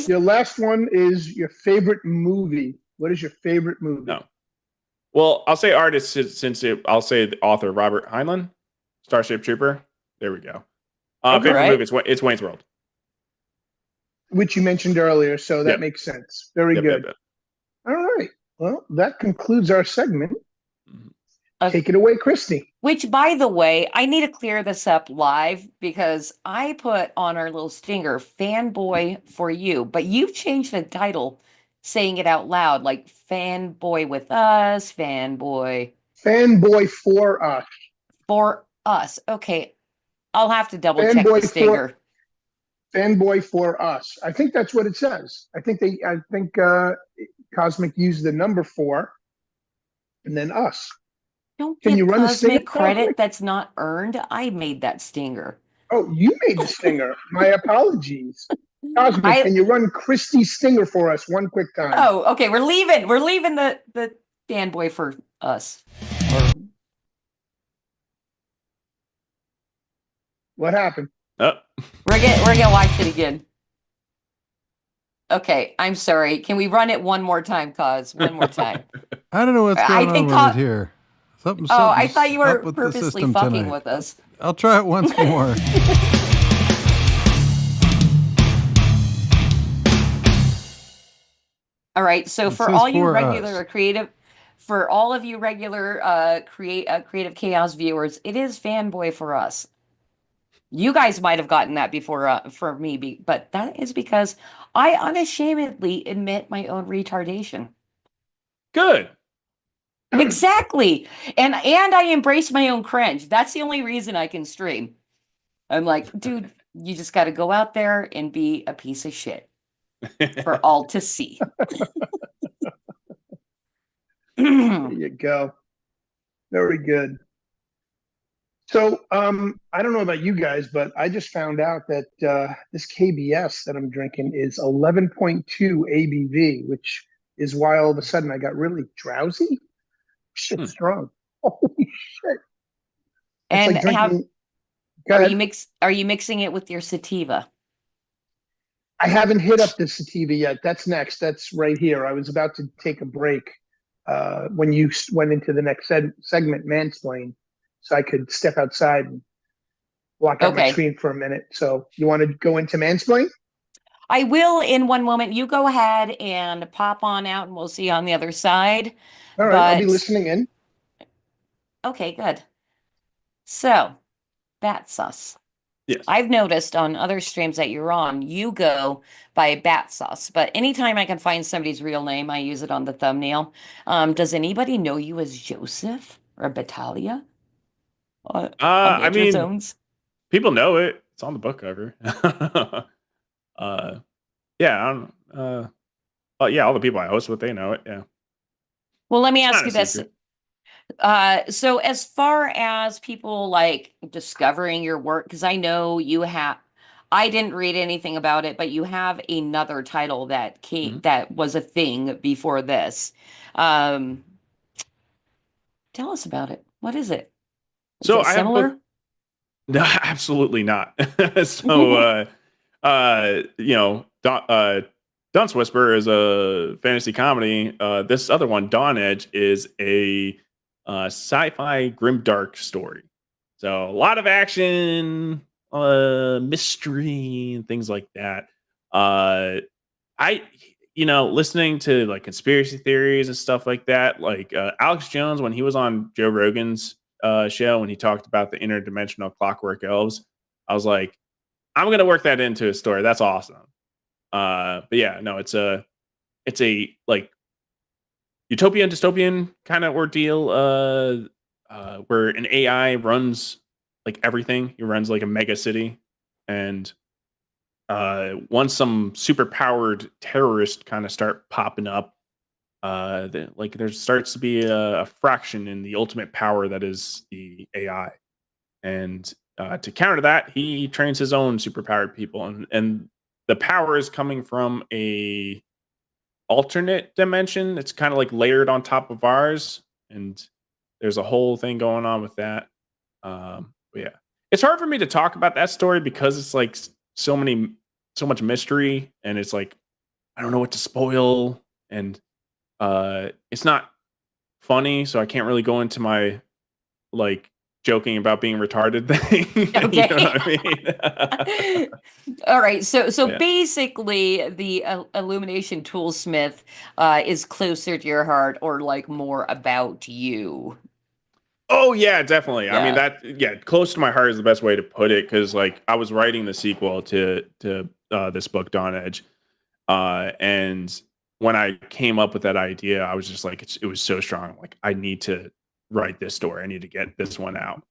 Your last one is your favorite movie. What is your favorite movie? No. Well, I'll say artist I'll say the author Robert Heinlein, Starship Trooper. There we go. Favorite movie? It's Wayne's World. Which you mentioned earlier, so that Yep. makes sense. Very Yep, good. yep, yep. All right. Well, that concludes our segment. Uh, Take it away, Christy. Which, by the way, I need to clear this up live because I put on our little stinger fanboy for you, but you've changed the title, saying it out loud, like fanboy with us, fanboy Fanboy for us. for us. Okay. I'll have to double check the Fanboy stinger. Fanboy for us. I think that's what it says. I think Cosmic used the number 4 and then us. Don't Can give you run the stinger, Cosmic credit Cosmic? that's not earned. I made that stinger. Oh, you made the stinger. My apologies. Cosmic, can you run Christy's stinger for us one quick time? Oh, okay. We're leaving the fanboy for us. What happened? Oh. We're gonna watch it again. Okay, I'm sorry. Can we run it one more time, Cos? One more time. I don't know what's I going on think with Co- it here. Something's I thought you were up with the purposely system fucking tonight. with us. I'll try it once more. All right. So It for says all you for regular us. creative, creative chaos viewers, it is fanboy for us. You guys might have gotten that before for me, but that is because I unashamedly admit my own retardation. Good. Exactly. And I embrace my own cringe. That's the only reason I can stream. I'm like, dude, you just got to go out there and be a piece of shit for all to see. There you go. Very good. So, I don't know about you guys, but I just found out that this KBS that I'm drinking is 11.2 ABV, which is why all of a sudden I got really drowsy. Shit's strong. Holy shit! It's And like drinking. Go are ahead. are you mixing it with your sativa? I haven't hit up the sativa yet. That's next. That's right here. I was about to take a break when you went into the next segment, mansplain, so I could step outside and block out my Okay. screen for a minute. So you want to go into mansplain? I will in one moment. You go ahead and pop on out, and we'll see you on the other side. All right, I'll be But- listening in. Okay, good. So, Battsauce. Yes. I've noticed on other streams that you're on, you go by Battsauce, but anytime I can find somebody's real name, I use it on the thumbnail. Does anybody know you as Joseph or Battalia? I mean, Zones? people know it. It's on the book cover. Yeah, I don't. Yeah, all the people I host with, they know it. Yeah. Well, let me It's ask not you a this. secret. So as far as people like discovering your work, because I know you have, I didn't read anything about it, but you have another title that came that was a thing before this. Tell us about it. What is it? Is So it I have a similar? book. No, absolutely not. So, Dunce Whisper is a fantasy comedy. This other one, Dawn Edge, is a sci-fi grimdark story. So a lot of action, mystery, and things like that. Listening to like conspiracy theories and stuff like that, like Alex Jones, when he was on Joe Rogan's show, when he talked about the interdimensional clockwork elves, I was like, I'm going to work that into a story. That's awesome. But yeah, no, it's a like utopian dystopian kind of ordeal, where an AI runs like everything. He runs like a mega city, and once some super powered terrorists kind of start popping up, there starts to be a fraction in the ultimate power that is the AI, and to counter that, he trains his own superpowered people, and the power is coming from a alternate dimension. It's kind of like layered on top of ours, and there's a whole thing going on with that. But yeah, it's hard for me to talk about that story because it's like so much mystery, and it's like I don't know what to spoil, and it's not funny, so I can't really go into my like joking about being retarded thing. Okay. You know what I mean? All right. So Yeah. basically, the Illumination Toolsmith is closer to your heart, or like more about you. Oh yeah, definitely. I mean Yeah. close to my heart is the best way to put it, because like I was writing the sequel to this book, Dawn Edge, and when I came up with that idea, I was just like, it was so strong. Like, I need to write this story. I need to get this one out.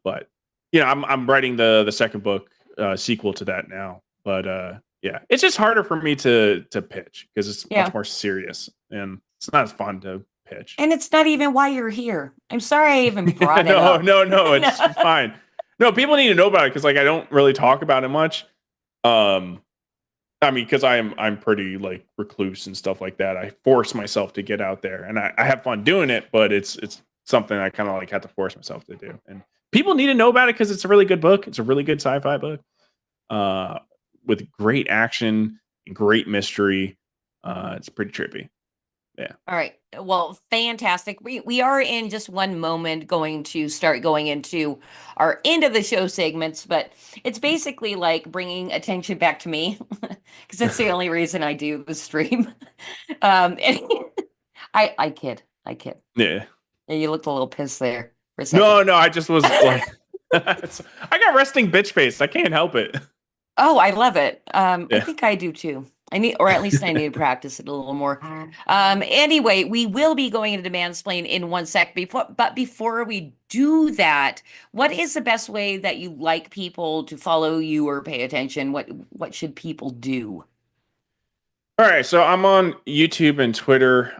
But I'm writing the second book sequel to that now. But yeah, it's just harder for me to pitch because it's Yeah. much more serious, and it's not as fun to pitch. And it's not even why you're here. I'm sorry I even brought it up. No, it's fine. No, people need to know about it because like I don't really talk about it much. I mean, because I'm pretty like recluse and stuff like that. I force myself to get out there, and I have fun doing it, but it's something I kind of like have to force myself to do. And people need to know about it because it's a really good book. It's a really good sci-fi book, with great action and great mystery. It's pretty trippy. Yeah. All right. Well, fantastic. We are in just one moment going to start going into our end of the show segments, but it's basically like bringing attention back to me because that's the only reason I do the stream. And I kid. Yeah. Yeah, you looked a little pissed there for a second. No, I just was like, I got resting bitch face. I can't help it. Oh, I love it. I Yeah. think I do too. Or at least I need to practice it a little more. Anyway, we will be going into mansplain in one sec. But before we do that, what is the best way that you like people to follow you or pay attention? What should people do? All right, so I'm on YouTube and Twitter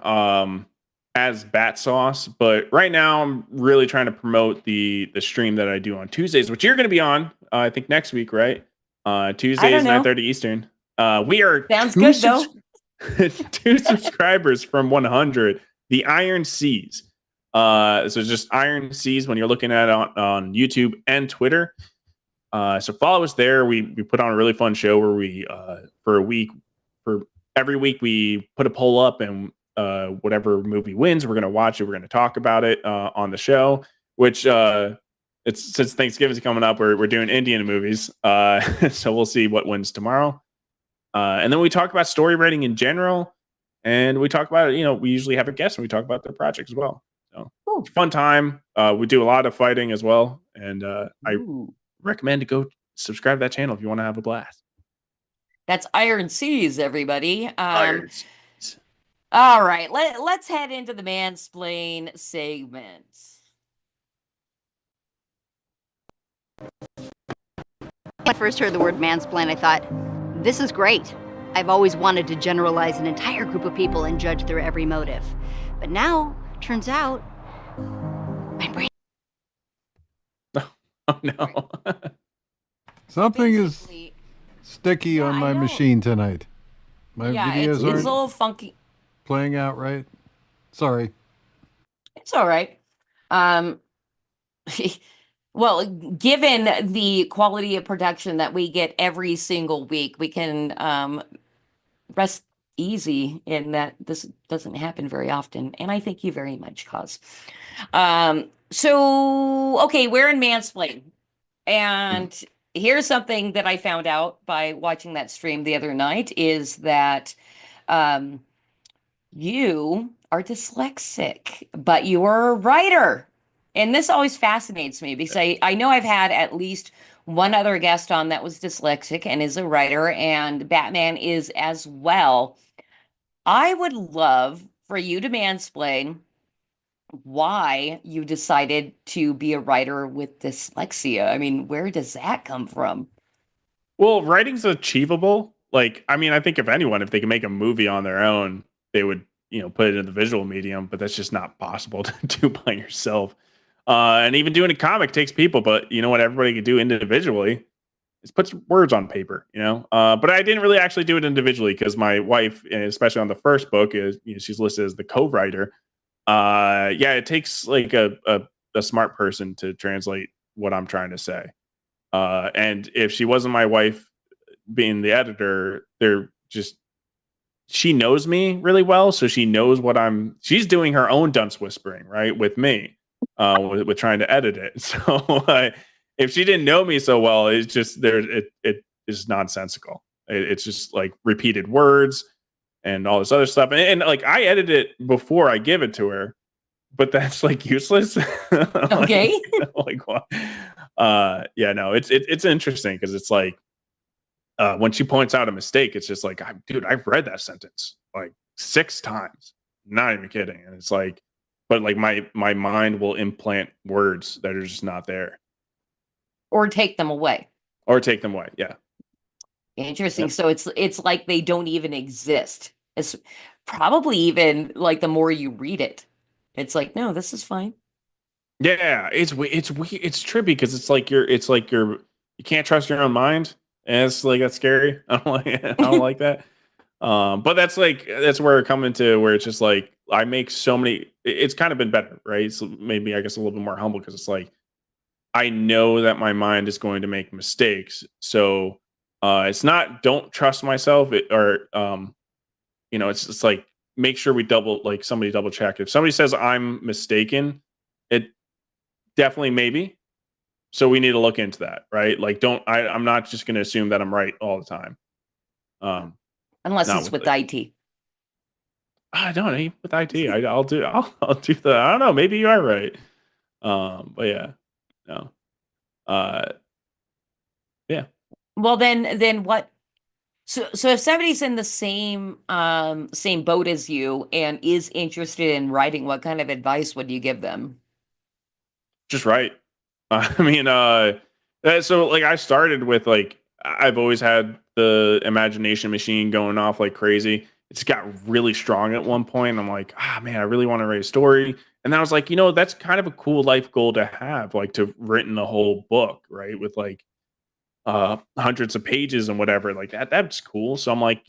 as Battsauce, but right now I'm really trying to promote the stream that I do on Tuesdays, which you're going to be on, I think next week, right? Tuesdays, 9:30 Eastern. We are Sounds good, though. 2 subscribers from 100. The Iron Seas. So just Iron Seas when you're looking at it on YouTube and Twitter. So follow us there. We put on a really fun show where we for every week we put a poll up, and whatever movie wins, we're gonna watch it. We're gonna talk about it on the show. Which it's since Thanksgiving's coming up, we're doing Indian movies. So we'll see what wins tomorrow. And then we talk about story writing in general, and we talk about, we usually have a guest and we talk about their projects as well. So it's a fun time. We do a lot of fighting as well, and I recommend to go subscribe to that channel if you want to have a blast. That's Iron Seas, everybody. Iron Seas. All right, let's head into the mansplain segment. When I first heard the word mansplain, I thought, this is great. I've always wanted to generalize an entire group of people and judge their every motive. But now, turns out, my brain... Oh, no. Something is sticky on my machine tonight. My videos it's a aren't little funky. playing out right. Sorry. It's all right. Well, given the quality of production that we get every single week, we can rest easy in that this doesn't happen very often. And I thank you very much, Cos. So, okay, we're in Mansplain. And here's something that I found out by watching that stream the other night is that you are dyslexic, but you are a writer. And this always fascinates me because I know I've had at least one other guest on that was dyslexic and is a writer, and Batman is as well. I would love for you to mansplain why you decided to be a writer with dyslexia. I mean, where does that come from? Well, writing's achievable. Like, I mean, I think if they can make a movie on their own, they would, put it in the visual medium, but that's just not possible to do by yourself. And even doing a comic takes people, but you know what everybody can do individually is put some words on paper, But I didn't really actually do it individually because my wife, especially on the first book, is she's listed as the co-writer. It takes like a smart person to translate what I'm trying to say. And if she wasn't my wife being the editor, she knows me really well. So she knows she's doing her own dunce whispering, right? With me, with trying to edit it. So if she didn't know me so well, it's just it is nonsensical. It's just like repeated words and all this other stuff. And like I edit it before I give it to her, but that's like useless. Okay. Like what? No, it's interesting because it's like when she points out a mistake, it's just like, dude, I've read that sentence like 6 times. Not even kidding. And it's like, but like my mind will implant words that are just not there. Or take them away. Yeah. Interesting. Yep. So it's like they don't even exist. It's probably even like the more you read it, it's like, no, this is fine. Yeah, it's trippy because you can't trust your own mind, and it's like that's scary. I don't like that. But that's where it come into where it's just like I make so many. It's kind of been better, right? So maybe I guess a little bit more humble because it's like I know that my mind is going to make mistakes, so it's not don't trust myself, it's like make sure somebody double check. If somebody says I'm mistaken, it definitely maybe. So we need to look into that, right? Like I'm not just going to assume that I'm right all the time. Unless it's with IT. I don't know with IT. I'll do the. I don't know. Maybe you are right. But yeah, no. Yeah. Well, then what? So if somebody's in the same boat as you and is interested in writing, what kind of advice would you give them? Just write. I mean, so like I started with like I've always had the imagination machine going off like crazy. It's got really strong at one point. I'm like, man, I really want to write a story. And then I was like, that's kind of a cool life goal to have, like to written a whole book, right? With like hundreds of pages and whatever like that. That's cool. So I'm like,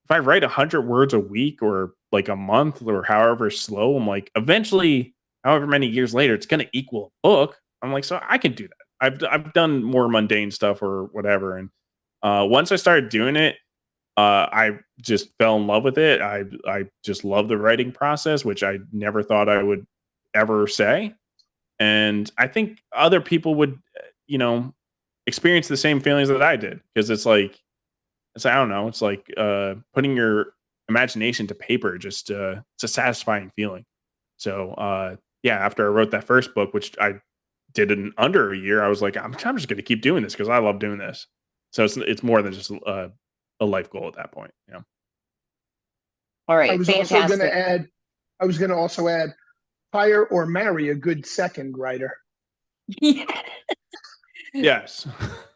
if I write 100 words a week or like a month or however slow, I'm like, eventually, however many years later, it's going to equal a book. I'm like, so I can do that. I've done more mundane stuff or whatever. And once I started doing it, I just fell in love with it. I just love the writing process, which I never thought I would ever say. And I think other people would, experience the same feelings that I did, because I don't know, it's like putting your imagination to paper. Just it's a satisfying feeling. So yeah, after I wrote that first book, which I did in under a year, I was like, I'm just going to keep doing this because I love doing this. So it's more than just a life goal at that point. Yeah. All right. I was going to also add, hire or marry a good second writer. Yes.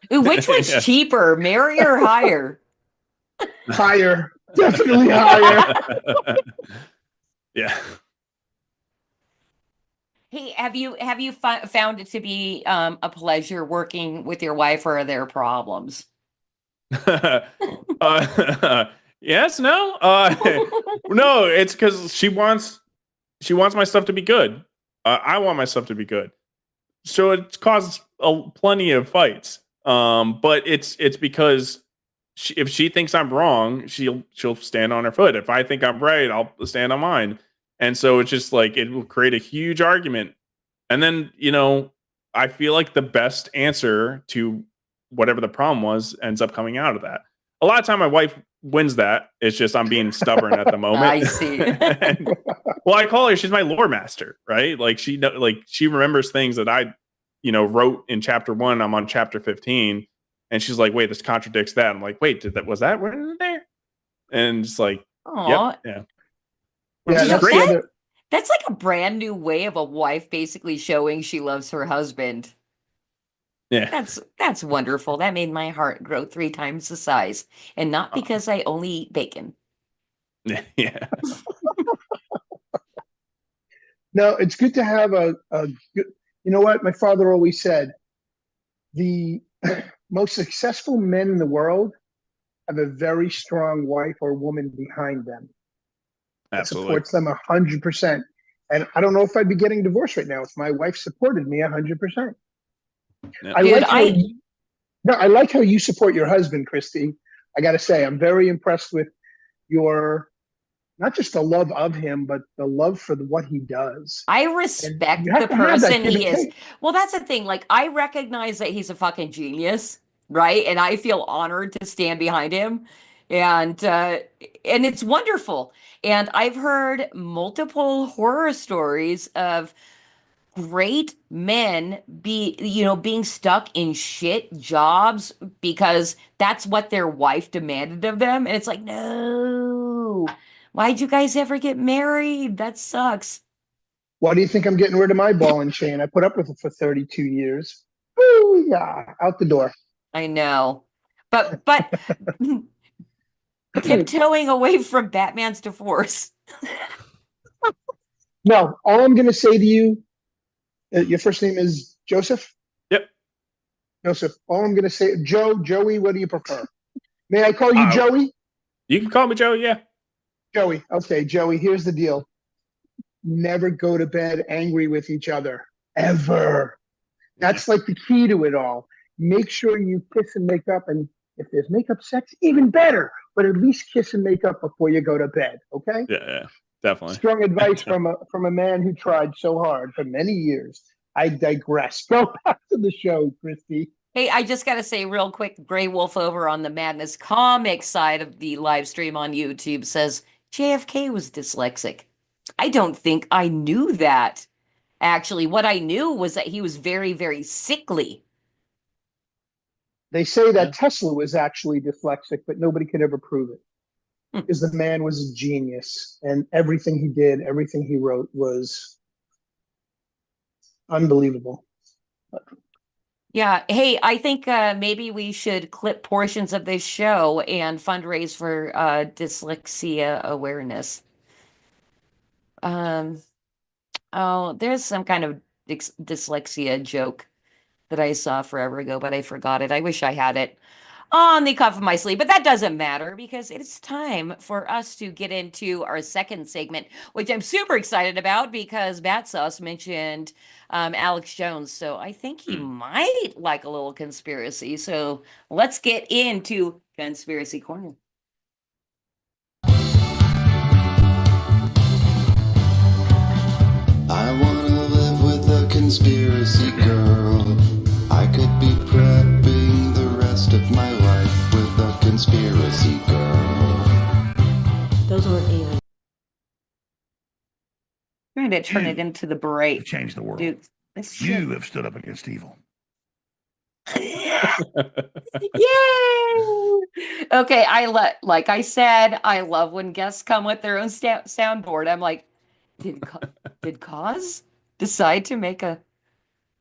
Which was Yes. cheaper, marry or hire? Hire, definitely hire. Yeah. Hey, have you found it to be a pleasure working with your wife, or are there problems? Yes, no. No, it's because she wants my stuff to be good. I want my stuff to be good. So it's caused plenty of fights. But it's because if she thinks I'm wrong, she'll stand on her foot. If I think I'm right, I'll stand on mine. And so it's just like, it will create a huge argument. And then, I feel like the best answer to whatever the problem was ends up coming out of that. A lot of time my wife wins that. It's just I'm being stubborn at the moment. I see. Well, I call her, she's my lore master, right? Like she remembers things that I, wrote in chapter 1. I'm on chapter 15. And she's like, wait, this contradicts that. I'm like, wait, was that written there? And it's like, Aw. yep, yeah. Yeah, Which is great. That's like a brand new way of a wife basically showing she loves her husband. Yeah. That's wonderful. That made my heart grow 3 times the size. And not because I only eat bacon. Yeah. No, it's good to have a good, you know what? My father always said, the most successful men in the world have a very strong wife or woman behind them. That Absolutely. supports them 100%. And I don't know if I'd be getting divorced right now if my wife supported me 100%. Yeah. I like how you support your husband, Christy. I got to say, I'm very impressed with your, not just the love of him, but the love for what he does. I respect you have the to have that person give he and is. take. Well, that's the thing. Like, I recognize that he's a fucking genius, right? And I feel honored to stand behind him. And it's wonderful. And I've heard multiple horror stories of great men being stuck in shit jobs because that's what their wife demanded of them. And it's like, no, why'd you guys ever get married? That sucks. Why do you think I'm getting rid of my ball and chain? I put up with it for 32 years. Woo, yeah, out the door. I know. But tiptoeing away from Batman's divorce. No, all I'm going to say to you, your first name is Joseph? Yep. Joseph. All I'm going to say, Joey, what do you prefer? May I call you Joey? You can call me Joey, yeah. Joey. Okay, Joey, here's the deal. Never go to bed angry with each other. Ever. That's like the key to it all. Make sure you kiss and make up, and if there's makeup sex, even better. But at least kiss and make up before you go to bed, okay? Yeah, definitely. Strong advice from a man who tried so hard for many years. I digress. Go back to the show, Christy. Hey, I just got to say real quick, Grey Wolf over on the Madness Comics side of the live stream on YouTube says JFK was dyslexic. I don't think I knew that. Actually, what I knew was that he was very, very sickly. They say that Tesla was actually dyslexic, but nobody could ever prove it. Because the man was a genius, and everything he did, everything he wrote was unbelievable. Yeah. Hey, I think maybe we should clip portions of this show and fundraise for dyslexia awareness. Oh, there's some kind of dyslexia joke that I saw forever ago, but I forgot it. I wish I had it. on the cuff of my sleeve, but that doesn't matter because it's time for us to get into our second segment, which I'm super excited about because Battsauce mentioned Alex Jones. So I think he might like a little conspiracy. So let's get into Conspiracy Corner. I wanna live with a conspiracy girl. I could be prepping the rest of my life with a conspiracy girl. Those weren't even. We're going to turn it into the break. Change the world. Dude, this You shit. have stood up against evil. Yay! Okay, like I said, I love when guests come with their own soundboard. I'm like, did Cos decide to make a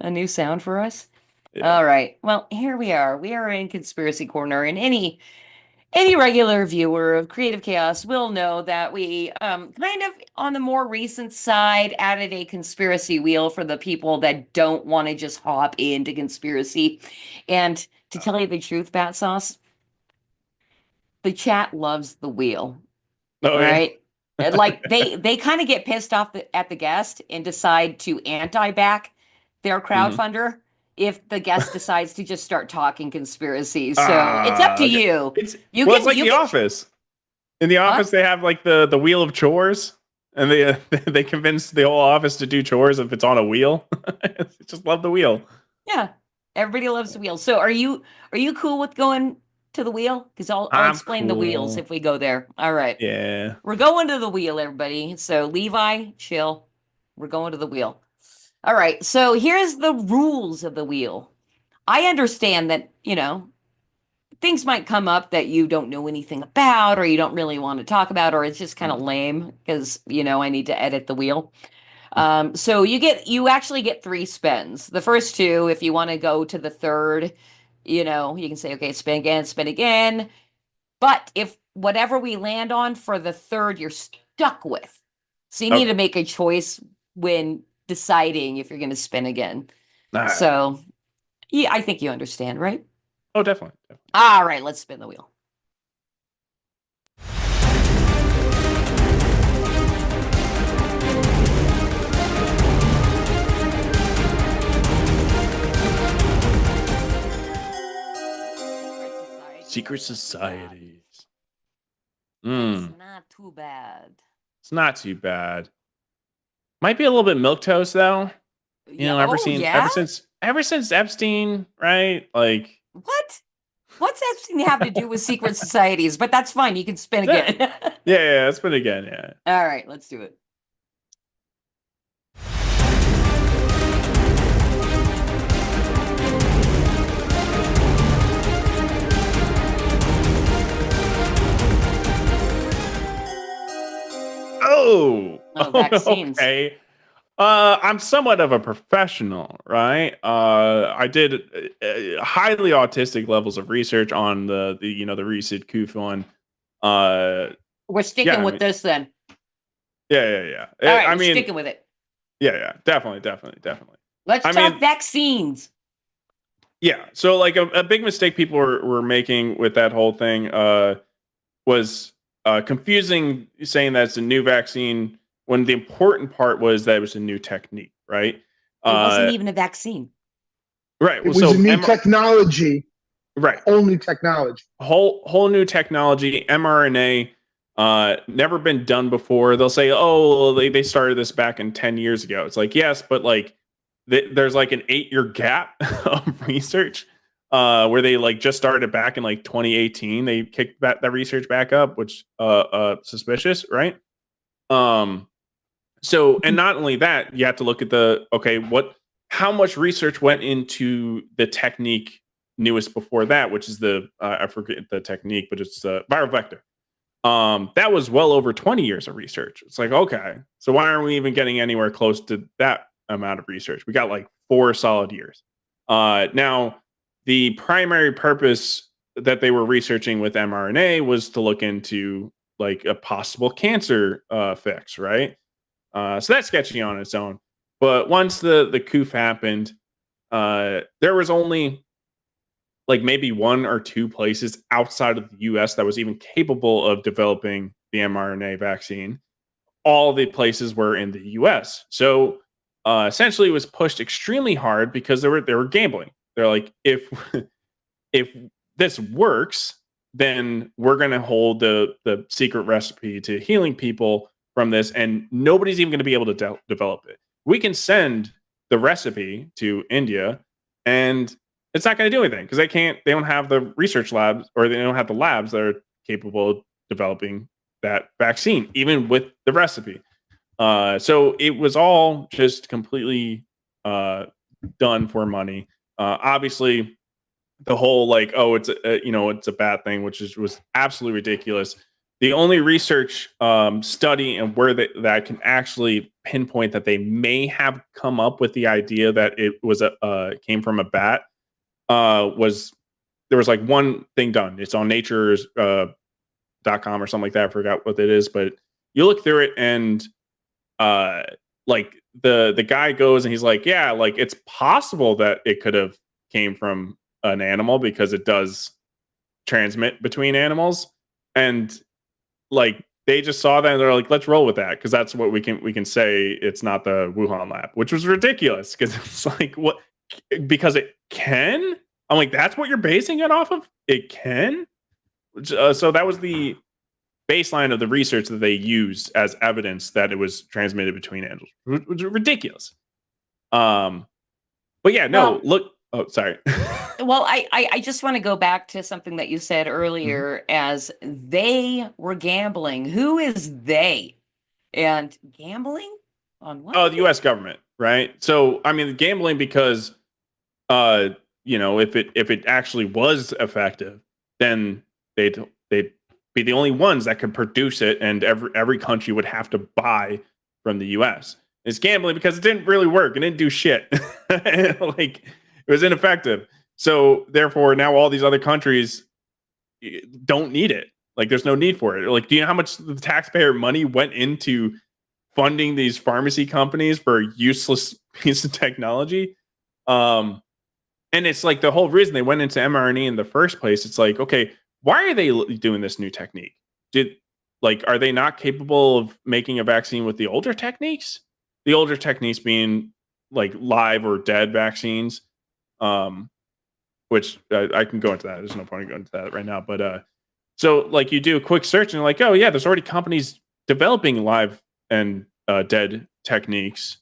new sound for us? Yeah. All right. Well, here we are. We are in Conspiracy Corner, and any regular viewer of Creative Chaos will know that we kind of on the more recent side added a conspiracy wheel for the people that don't want to just hop into conspiracy. And to tell you the truth, Battsauce, the chat loves the wheel. Oh, yeah. Right? Like they kind of get pissed off at the guest and decide to anti-back their crowdfunder if the guest decides to just start talking conspiracy. So it's up to you. It's like The Office. In The Office, they have like the wheel of chores, and they convince the whole office to do chores if it's on a wheel. Just love the wheel. Yeah, everybody loves the wheel. So are you cool with going to the wheel? Because I'll explain the wheels if we go there. All right. Yeah. We're going to the wheel, everybody. So Levi, chill. We're going to the wheel. All right. So here's the rules of the wheel. I understand that, things might come up that you don't know anything about or you don't really want to talk about, or it's just kind of lame because, I need to edit the wheel. So you actually get 3 spins. The first 2, if you want to go to the third, you can say, okay, spin again. But if whatever we land on for the third, you're stuck with. So you need to make a choice when deciding if you're going to spin again. All right. So, yeah, I think you understand, right? Oh, definitely. All right, let's spin the wheel. Secret societies. It's not too bad. It's not too bad. Might be a little bit milquetoast though. Ever since Epstein, right? Like what? What's Epstein have to do with secret societies? But that's fine. You can spin again. yeah, let's spin again. Yeah. All right, let's do it. Vaccines. Okay. I'm somewhat of a professional, right? I did highly autistic levels of research on the recent Koepp one. We're sticking with this then. Yeah. All right, we're sticking with it. Yeah, definitely. Let's talk vaccines. Yeah, so like a big mistake people were making with that whole thing was confusing, saying that it's a new vaccine when the important part was that it was a new technique, right? It wasn't even a vaccine. Right. It was a new technology. Right. Whole new technology. Whole new technology, mRNA, never been done before. They'll say, oh, they started this back in 10 years ago. It's like, yes, but like there's like an 8-year gap of research where they like just started back in like 2018. They kicked that research back up, which suspicious, right? So, and not only that, you have to look at how much research went into the technique newest before that, which is I forget the technique, but it's the viral vector. That was well over 20 years of research. It's like, okay, so why aren't we even getting anywhere close to that amount of research? We got like 4 solid years. Now, the primary purpose that they were researching with mRNA was to look into like a possible cancer fix, right? So that's sketchy on its own. But once the Koepp happened, there was only like maybe 1 or 2 places outside of the US that was even capable of developing the mRNA vaccine. All the places were in the US. So essentially it was pushed extremely hard because they were gambling. They're like, if this works, then we're going to hold the secret recipe to healing people from this, and nobody's even going to be able to develop it. We can send the recipe to India, and it's not going to do anything because they don't have the research labs, or they don't have the labs that are capable of developing that vaccine, even with the recipe. So it was all just completely done for money. Obviously, the whole like, oh, it's a bad thing, which was absolutely ridiculous. The only research study and where that can actually pinpoint that they may have come up with the idea that it was came from a bat was there was like one thing done. It's on Nature's.com or something like that. I forgot what it is, but you look through it and like the guy goes and he's like, yeah, like it's possible that it could have came from an animal because it does transmit between animals, and like they just saw that and they're like, let's roll with that because that's what we can say. It's not the Wuhan lab, which was ridiculous because it's like, what, because it can. I'm like, that's what you're basing it off of? It can. So that was the baseline of the research that they used as evidence that it was transmitted between animals, which was ridiculous. But yeah, no, look. Oh, sorry. Well, I just want to go back to something that you said earlier as they were gambling. Who is they? And gambling on what? Oh, the U.S. government, right? So, I mean, gambling because, if it actually was effective, then they'd be the only ones that could produce it, and every country would have to buy from the U.S. It's gambling because it didn't really work. It didn't do shit. Like, it was ineffective. So therefore, now all these other countries don't need it. Like, there's no need for it. Like, do you know how much the taxpayer money went into funding these pharmacy companies for a useless piece of technology? And it's like the whole reason they went into mRNA in the first place. It's like, okay, why are they doing this new technique? Are they not capable of making a vaccine with the older techniques? The older techniques being like live or dead vaccines. Which I can go into that. There's no point in going into that right now. But so like you do a quick search and you're like, oh yeah, there's already companies developing live and dead techniques,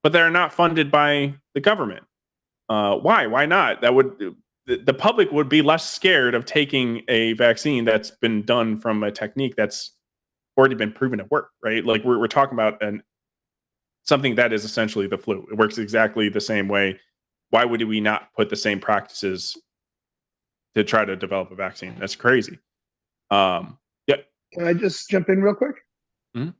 but they're not funded by the government. Why? Why not? That would the public would be less scared of taking a vaccine that's been done from a technique that's already been proven to work, right? Like we're talking about something that is essentially the flu. It works exactly the same way. Why would we not put the same practices to try to develop a vaccine? That's crazy. Yeah. Can I just jump in real quick? Mm-hmm.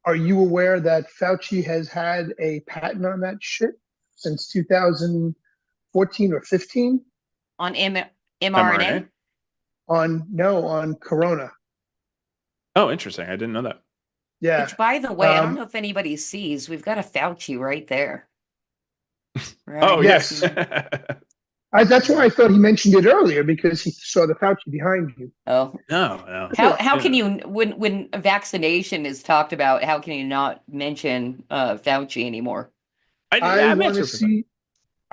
Are you aware that Fauci has had a patent on that shit since 2014 or 15? On mRNA? On Corona. Oh, interesting. I didn't know that. Yeah. Which, by the way, I don't know if anybody sees, we've got a Fauci right there. Right. Oh, yes. That's why I thought he mentioned it earlier, because he saw the Fauci behind you. Oh. No. How can you, when vaccination is talked about, how can you not mention Fauci anymore? I want to see.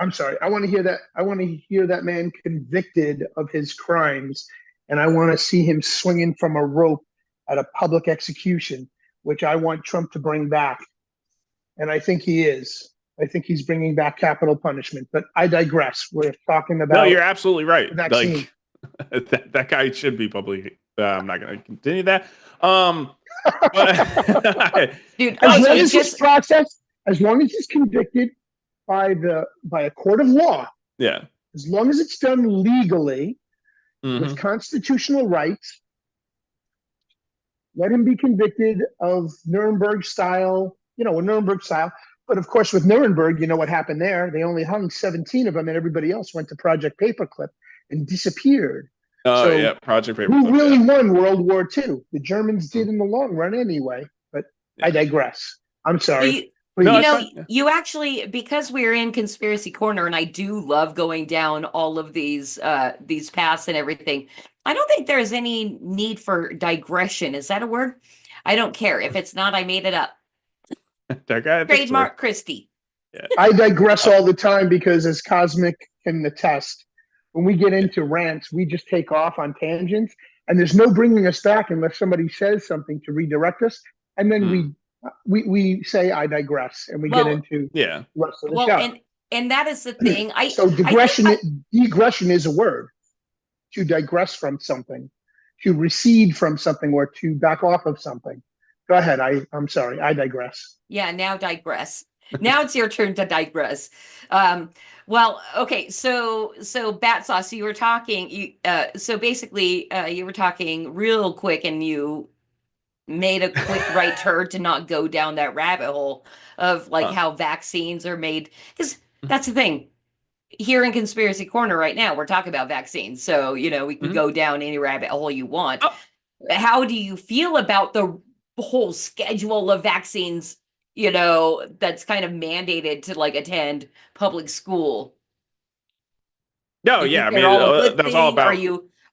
I'm sorry. I want to hear that. I want to hear that man convicted of his crimes, and I want to see him swinging from a rope at a public execution, which I want Trump to bring back. And I think he is. I think he's bringing back capital punishment. But I digress. We're talking about. No, you're absolutely right. Vaccine. Like that guy should be publicly. I'm not going to continue that. Dude, as long as he's convicted by a court of law. Yeah. As long as it's done legally with constitutional rights, let him be convicted of Nuremberg style, But of course, with Nuremberg, you know what happened there? They only hung 17 of them, and everybody else went to Project Paperclip and disappeared. Oh, yeah, Project Paperclip. Who really won World War II? The Germans did in the long run anyway, but I digress. I'm sorry. No, You it's know, fine. you actually, because we're in Conspiracy Corner, and I do love going down all of these paths and everything. I don't think there's any need for digression. Is that a word? I don't care. If it's not, I made it up. Trademark Christie. Yeah. I digress all the time because, as Cosmic can attest, when we get into rants, we just take off on tangents, and there's no bringing us back unless somebody says something to redirect us, and then we say I digress, and we get into the rest of the show. And that is the thing. So digression is a word. To digress from something, to recede from something, or to back off of something. Go ahead. I'm sorry. I digress. Yeah, now digress. Now it's your turn to digress. Well, okay, so Battsauce, you were talking. So basically, you were talking real quick, and you made a quick right turn to not go down that rabbit hole of like how vaccines are made. Because that's the thing. Here in Conspiracy Corner right now, we're talking about vaccines. So, you know, we can go down any rabbit hole you want. How do you feel about the whole schedule of vaccines, you know, that's kind of mandated to like attend public school? No, yeah, I mean, that's all about.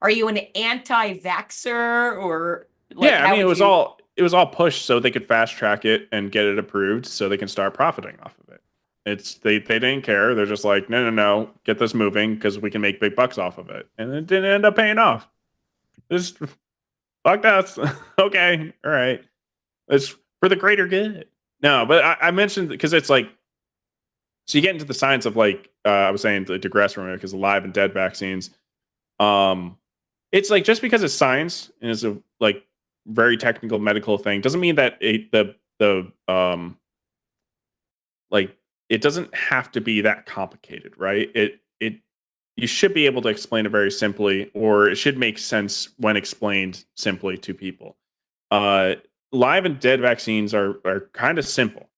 Are you an anti-vaxxer or? Like, yeah, I mean, it was all pushed so they could fast track it and get it approved so they can start profiting off of it. They didn't care. They're just like, no, get this moving because we can make big bucks off of it, and it didn't end up paying off. Just fuck us. Okay, all right. It's for the greater good. No, but I mentioned because it's like, so you get into the science of like I was saying to digress from it because live and dead vaccines. It's like just because it's science and it's a like very technical medical thing doesn't mean that like it doesn't have to be that complicated, right? You should be able to explain it very simply, or it should make sense when explained simply to people. Live and dead vaccines are kind of simple.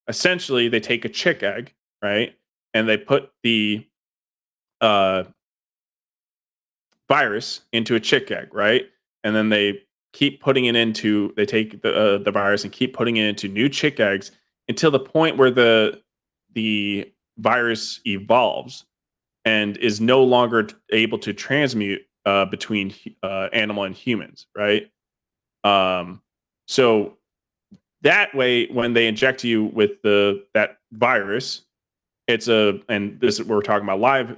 Essentially, they take a chick egg, right, and they put the virus into a chick egg, right, and then they keep putting it into. They take the virus and keep putting it into new chick eggs until the point where the virus evolves and is no longer able to transmute between animal and humans, right? So that way, when they inject you with that virus, and this we're talking about live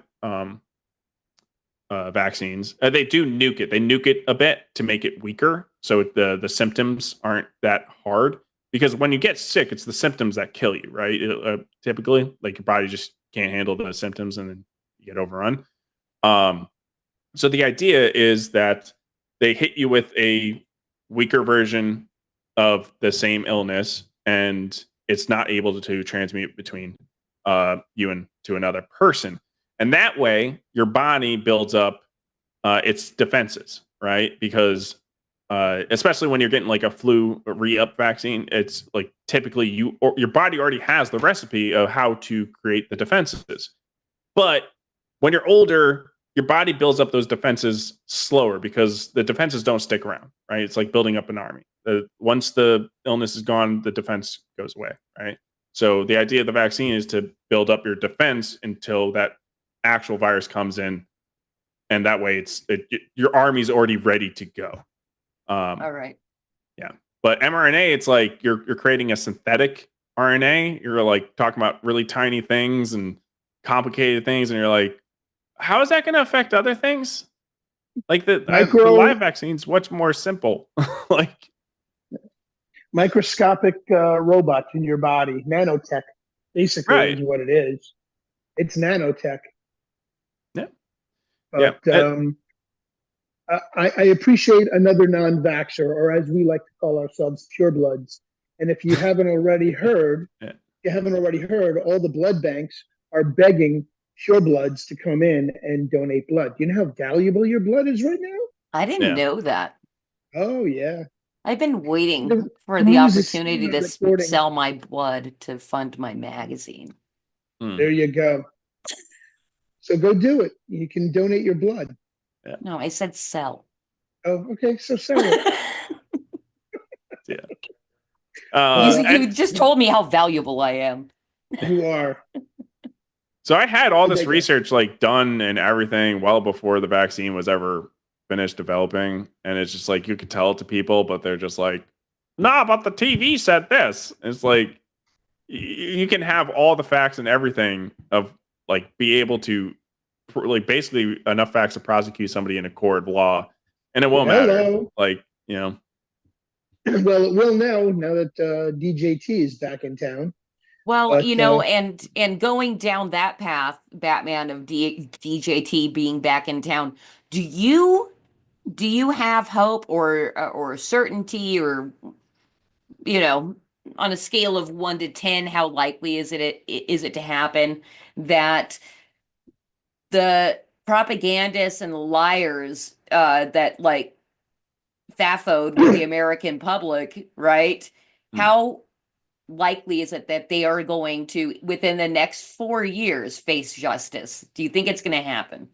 vaccines. They do nuke it. They nuke it a bit to make it weaker, so the symptoms aren't that hard. Because when you get sick, it's the symptoms that kill you, right? Typically, like your body just can't handle the symptoms, and then you get overrun. So the idea is that they hit you with a weaker version of the same illness, and it's not able to transmute between you and to another person. And that way, your body builds up its defenses, right? Because especially when you're getting like a flu re-up vaccine, it's like typically your body already has the recipe of how to create the defenses. But when you're older, your body builds up those defenses slower because the defenses don't stick around, right? It's like building up an army. Once the illness is gone, the defense goes away, right? So the idea of the vaccine is to build up your defense until that actual virus comes in, and that way your army's already ready to go. All right. Yeah. But mRNA, it's like you're creating a synthetic RNA. You're like talking about really tiny things and complicated things, and you're like, how is that going to affect other things? Like the live vaccine's much more simple. Like microscopic robots in your body, nanotech, basically is what it is. It's nanotech. Yeah. But, I appreciate another non-vaxxer, or as we like to call ourselves, purebloods. And if you haven't already heard, all the blood banks are begging purebloods to come in and donate blood. Do you know how valuable your blood is right now? I didn't know that. Oh, yeah. I've been waiting for the opportunity to sell my blood to fund my magazine. There you go. So go do it. You can donate your blood. Yeah. No, I said sell. Oh, okay. So sell it. Yeah. You just told me how valuable I am. You are. So I had all this research like done and everything well before the vaccine was ever finished developing, and it's just like you could tell it to people, but they're just like, "Nah, but the TV said this." It's like you can have all the facts and everything of like be able to like basically enough facts to prosecute somebody in a court of law, and it won't matter. Like, you know. Well, it will now that DJT is back in town. Well, But, you know, and going down that path, Batman, of DJT being back in town, do you have hope or certainty, or, you know, on a scale of 1 to 10, how likely is it to happen that the propagandists and liars that like FAFO'd with the American public, right? How likely is it that they are going to, within the next 4 years, face justice? Do you think it's going to happen?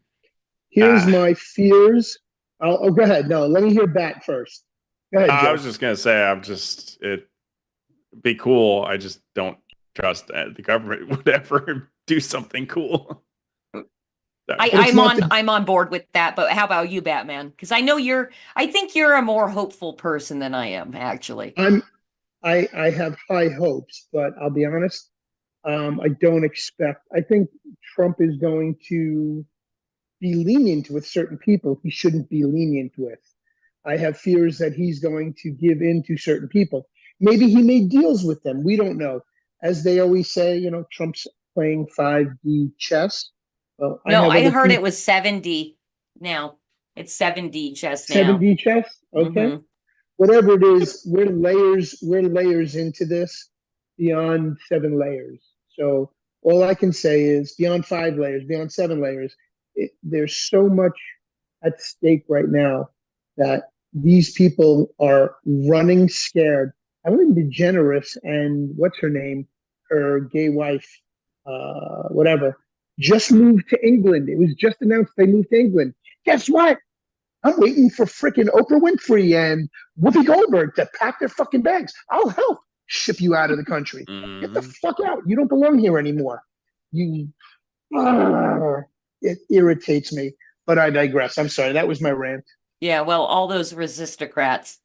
Here's my fears. Oh, go ahead. No, let me hear Bat first. Go ahead, Joe. I was just going to say, it'd be cool. I just don't trust that the government would ever do something cool. I'm on board with that, but how about you, Batman? Because I know I think you're a more hopeful person than I am, actually. I have high hopes, but I'll be honest. I don't expect. I think Trump is going to be lenient with certain people he shouldn't be lenient with. I have fears that he's going to give in to certain people. Maybe he made deals with them. We don't know. As they always say, you know, Trump's playing 5D chess. Well, no, I heard it was 7D now. It's 7D chess now. 7D chess? Okay. Mm-hmm. Whatever it is, we're layers into this beyond 7 layers. So all I can say is beyond 5 layers, beyond 7 layers, there's so much at stake right now that these people are running scared. Ellen DeGeneres and what's her name, her gay wife, whatever, just moved to England. It was just announced they moved to England. Guess what? I'm waiting for freaking Oprah Winfrey and Whoopi Goldberg to pack their fucking bags. I'll help ship you out of the country. Get the fuck out. You don't belong here anymore. It irritates me, but I digress. I'm sorry. That was my rant. Yeah, well, all those resistocrats,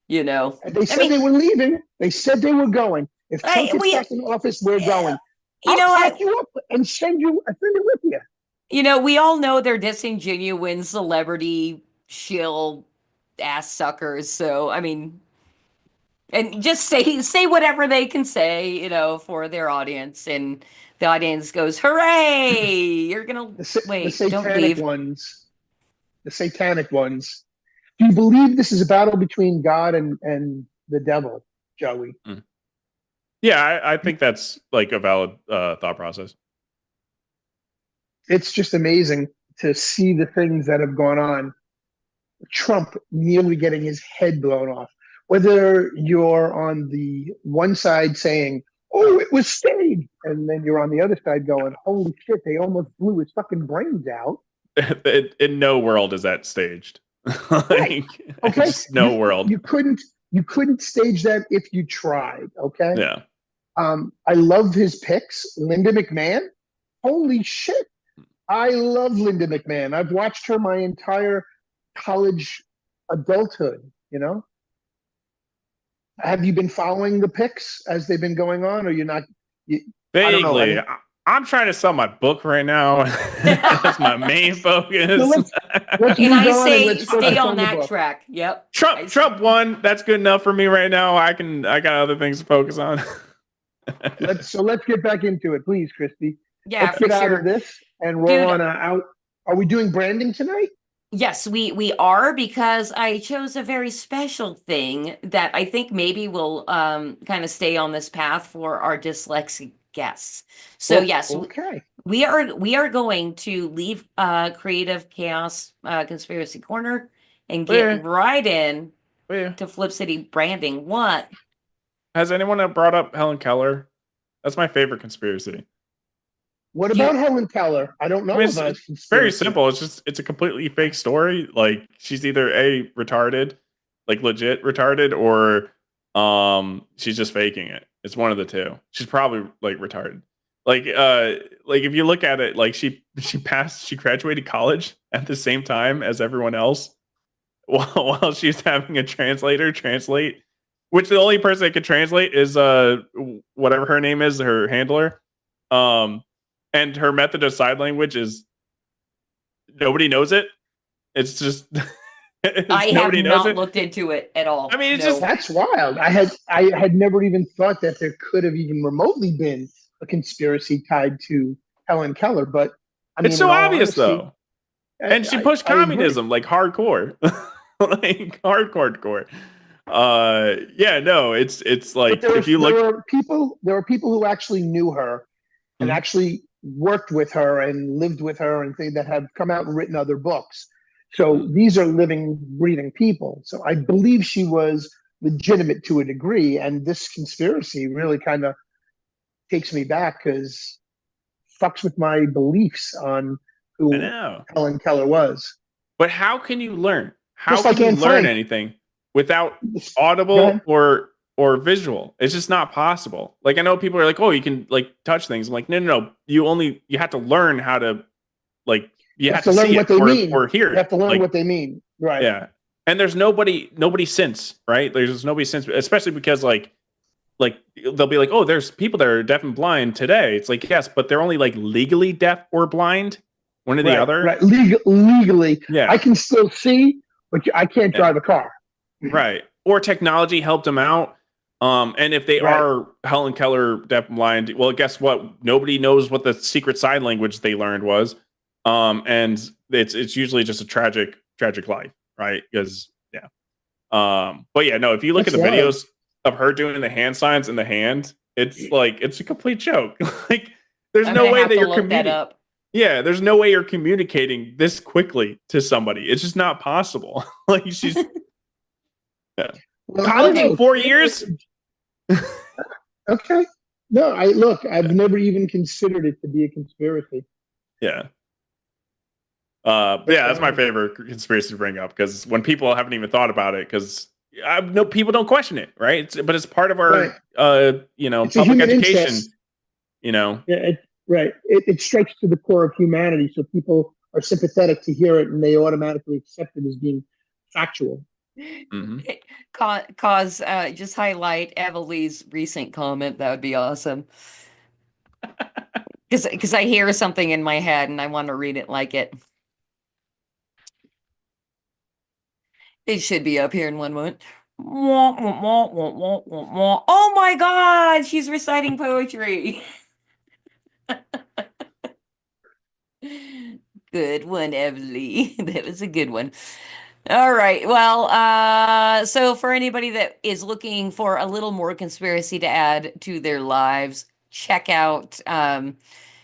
you know. They said they were leaving. They said they were going. If Trump gets back in office, we're going. I'll pack you up and send it with you. You know, we all know they're dissing genuine celebrity shill ass suckers. So, I mean, and just say whatever they can say, you know, for their audience. And the audience goes, hooray! You're going to wait, don't leave. The satanic ones. Do you believe this is a battle between God and the devil, Joey? Yeah, I think that's like a valid thought process. It's just amazing to see the things that have gone on. Trump nearly getting his head blown off. Whether you're on the one side saying, oh, it was staged, and then you're on the other side going, holy shit, they almost blew his fucking brains out. In no world is that staged. Right. Okay. No world. You couldn't stage that if you tried. Okay. Yeah. I love his picks. Linda McMahon. Holy shit. I love Linda McMahon. I've watched her my entire college adulthood, you know? Have you been following the picks as they've been going on, or you're not? Vaguely. I'm trying to sell my book right now. That's my main focus. Let's Can I say stay on that track? Yep. Trump won. That's good enough for me right now. I got other things to focus on. Let's get back into it, please, Christy. Yeah, let's get out of this and roll on out. Are we doing branding tonight? Yes, we are, because I chose a very special thing that I think maybe will kind of stay on this path for our dyslexic guests. So yes, okay. We are going to leave Creative Chaos Conspiracy Corner and get right in to Flip City branding. What? Has anyone brought up Helen Keller? That's my favorite conspiracy. What about Helen Keller? I don't know. It's very simple. It's a completely fake story. Like, she's either retarded, like legit retarded, or She's just faking it. It's one of the two. She's probably like retarded. Like if you look at it, like she graduated college at the same time as everyone else while she's having a translator translate, which the only person that could translate is whatever her name is, her handler. And her method of sign language is nobody knows it. It's just I have not looked into it at all. I mean, it's No. just That's wild. I had never even thought that there could have even remotely been a conspiracy tied to Helen Keller, but I mean, it's so in all obvious honesty, though. And she pushed I agree. communism like hardcore. Like hardcore. Yeah, no, it's like But if you look, there were people who actually knew her and Mhm. actually worked with her and lived with her and things that have come out and written other books. So these are living, breathing people. So I believe she was legitimate to a degree, and this conspiracy really kind of takes me back because fucks with my beliefs on who I know. Helen Keller was. But how can you learn? How Just can like you Anne learn Frank. anything without Go audible ahead. or visual? It's just not possible. Like I know people are like, "Oh, you can like touch things." I'm like, "No. You have to learn how to like you have to learn see what it they mean. or hear You have to learn Like, what they mean. Right. yeah. And there's nobody since, right? There's nobody since, especially because like they'll be like, "Oh, there's people that are deaf and blind today." It's like, yes, but they're only like legally deaf or blind, one or the other. Right. Legally, Yeah. I can still see, but I can't drive a car. Right. Or technology helped them out. And if they Right. are Helen Keller deaf and blind, well, guess what? Nobody knows what the secret sign language they learned was. And it's usually just a tragic life, right? Because yeah. But yeah, no, if you look That's at the wild. videos of her doing the hand signs in the hand, it's like it's a complete joke. Like there's I'm no gonna way have that to you're look that communicating. up. Yeah, there's no way you're communicating this quickly to somebody. It's just not possible. Like she's yeah. Well, I College don't in know. 4 years? Okay. No, I've never even considered it to be a conspiracy. Yeah. Yeah, that's my favorite conspiracy to bring up because when people haven't even thought about it, because no people don't question it, right? But it's part of our, It's a public human education. interest. You Yeah, it strikes to the core of humanity, so people are sympathetic to hear it, and they automatically accept it as being factual. Mhm. Cause just highlight Evelie's recent comment. That would be awesome. Because I hear something in my head and I want to read it like it. It should be up here in 1 moment. Oh my God, she's reciting poetry. Good one, Evelie. That was a good one. All right. Well, so for anybody that is looking for a little more conspiracy to add to their lives, check out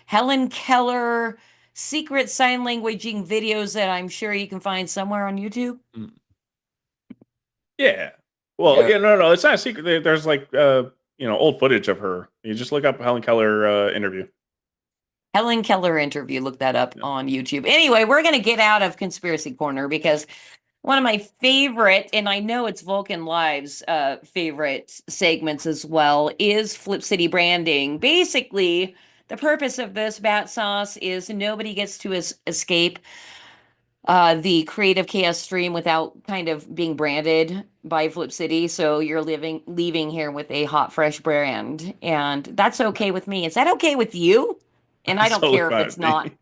Helen Keller secret sign languaging videos that I'm sure you can find somewhere on YouTube. Yeah. Well, Yeah. no, it's not a secret. There's like old footage of her. You just look up Helen Keller interview. Helen Keller interview. Look that up on YouTube. Anyway, we're going to get out of Conspiracy Corner because one of my favorite, and I know it's Vulcan Live's favorite segments as well, is Flip City branding. Basically, the purpose of this Battsauce is nobody gets to escape the creative chaos stream without kind of being branded by Flip City. So you're leaving here with a hot, fresh brand, and that's okay with me. Is that okay with you? And I don't Totally care if fine it's with me.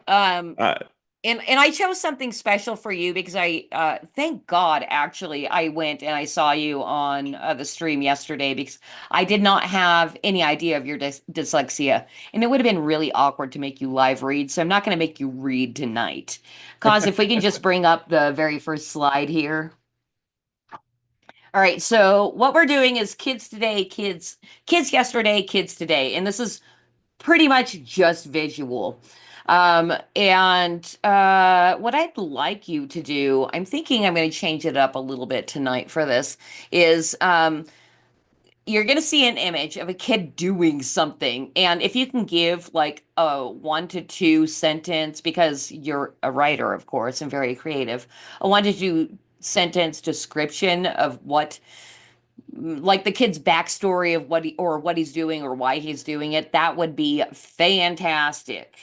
not. And I chose something special for you because I thank God actually I went and I saw you on the stream yesterday because I did not have any idea of your dyslexia, and it would have been really awkward to make you live read, so I'm not going to make you read tonight. Cause if we can just bring up the very first slide here. All right, so what we're doing is kids today, kids yesterday, kids today, and this is pretty much just visual. And what I'd like you to do, I'm thinking I'm going to change it up a little bit tonight for this, is you're going to see an image of a kid doing something. And if you can give like a 1 to 2 sentence, because you're a writer, of course, and very creative, a 1 to sentence description of what, like the kid's backstory of what he's doing or why he's doing it, that would be fantastic.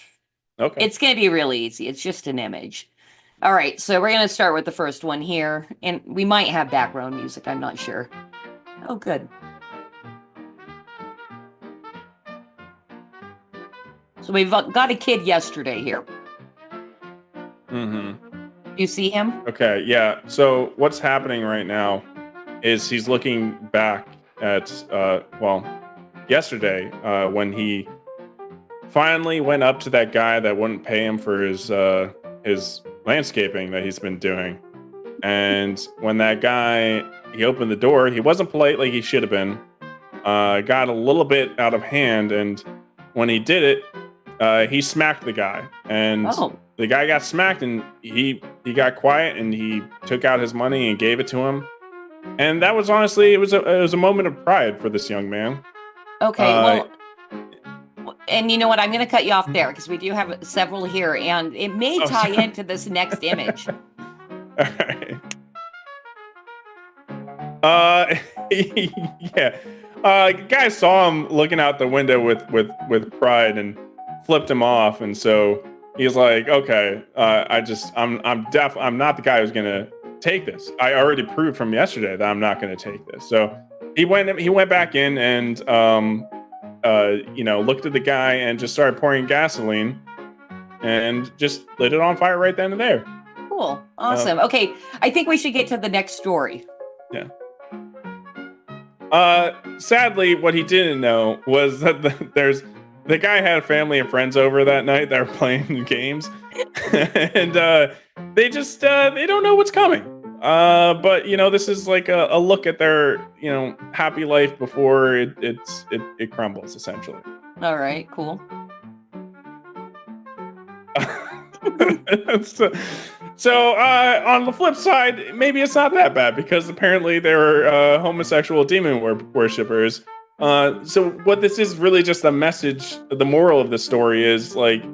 Okay. It's going to be really easy. It's just an image. All right, so we're going to start with the first one here, and we might have background music. I'm not sure. Oh, good. So we've got a kid yesterday here. Mm-hmm. You see him? Okay, yeah. So what's happening right now is he's looking back at, yesterday when he finally went up to that guy that wouldn't pay him for his landscaping that he's been doing. And when that guy, he opened the door, he wasn't polite like he should have been. Got a little bit out of hand, and when he did it, he smacked the guy. And the guy got smacked, and he got quiet, and he took out his money and gave it to him. And that was honestly, it was a moment of pride for this young man. Okay, well, and you know what? I'm going to cut you off there because we do have several here, and it may tie into this next image. All right. Yeah. Guy saw him looking out the window with pride and flipped him off, and so he's like, okay, I'm not the guy who's gonna take this. I already proved from yesterday that I'm not gonna take this. So he went back in and looked at the guy and just started pouring gasoline and just lit it on fire right then and there. Cool. Awesome. Okay, I think we should get to the next story. Yeah. Sadly, what he didn't know was that the guy had family and friends over that night that were playing games, and they just they don't know what's coming. But this is like a look at their happy life before it crumbles, essentially. All right, cool. So on the flip side, maybe it's not that bad because apparently they were homosexual demon worshippers. So what this is really just a message. The moral of the story is like,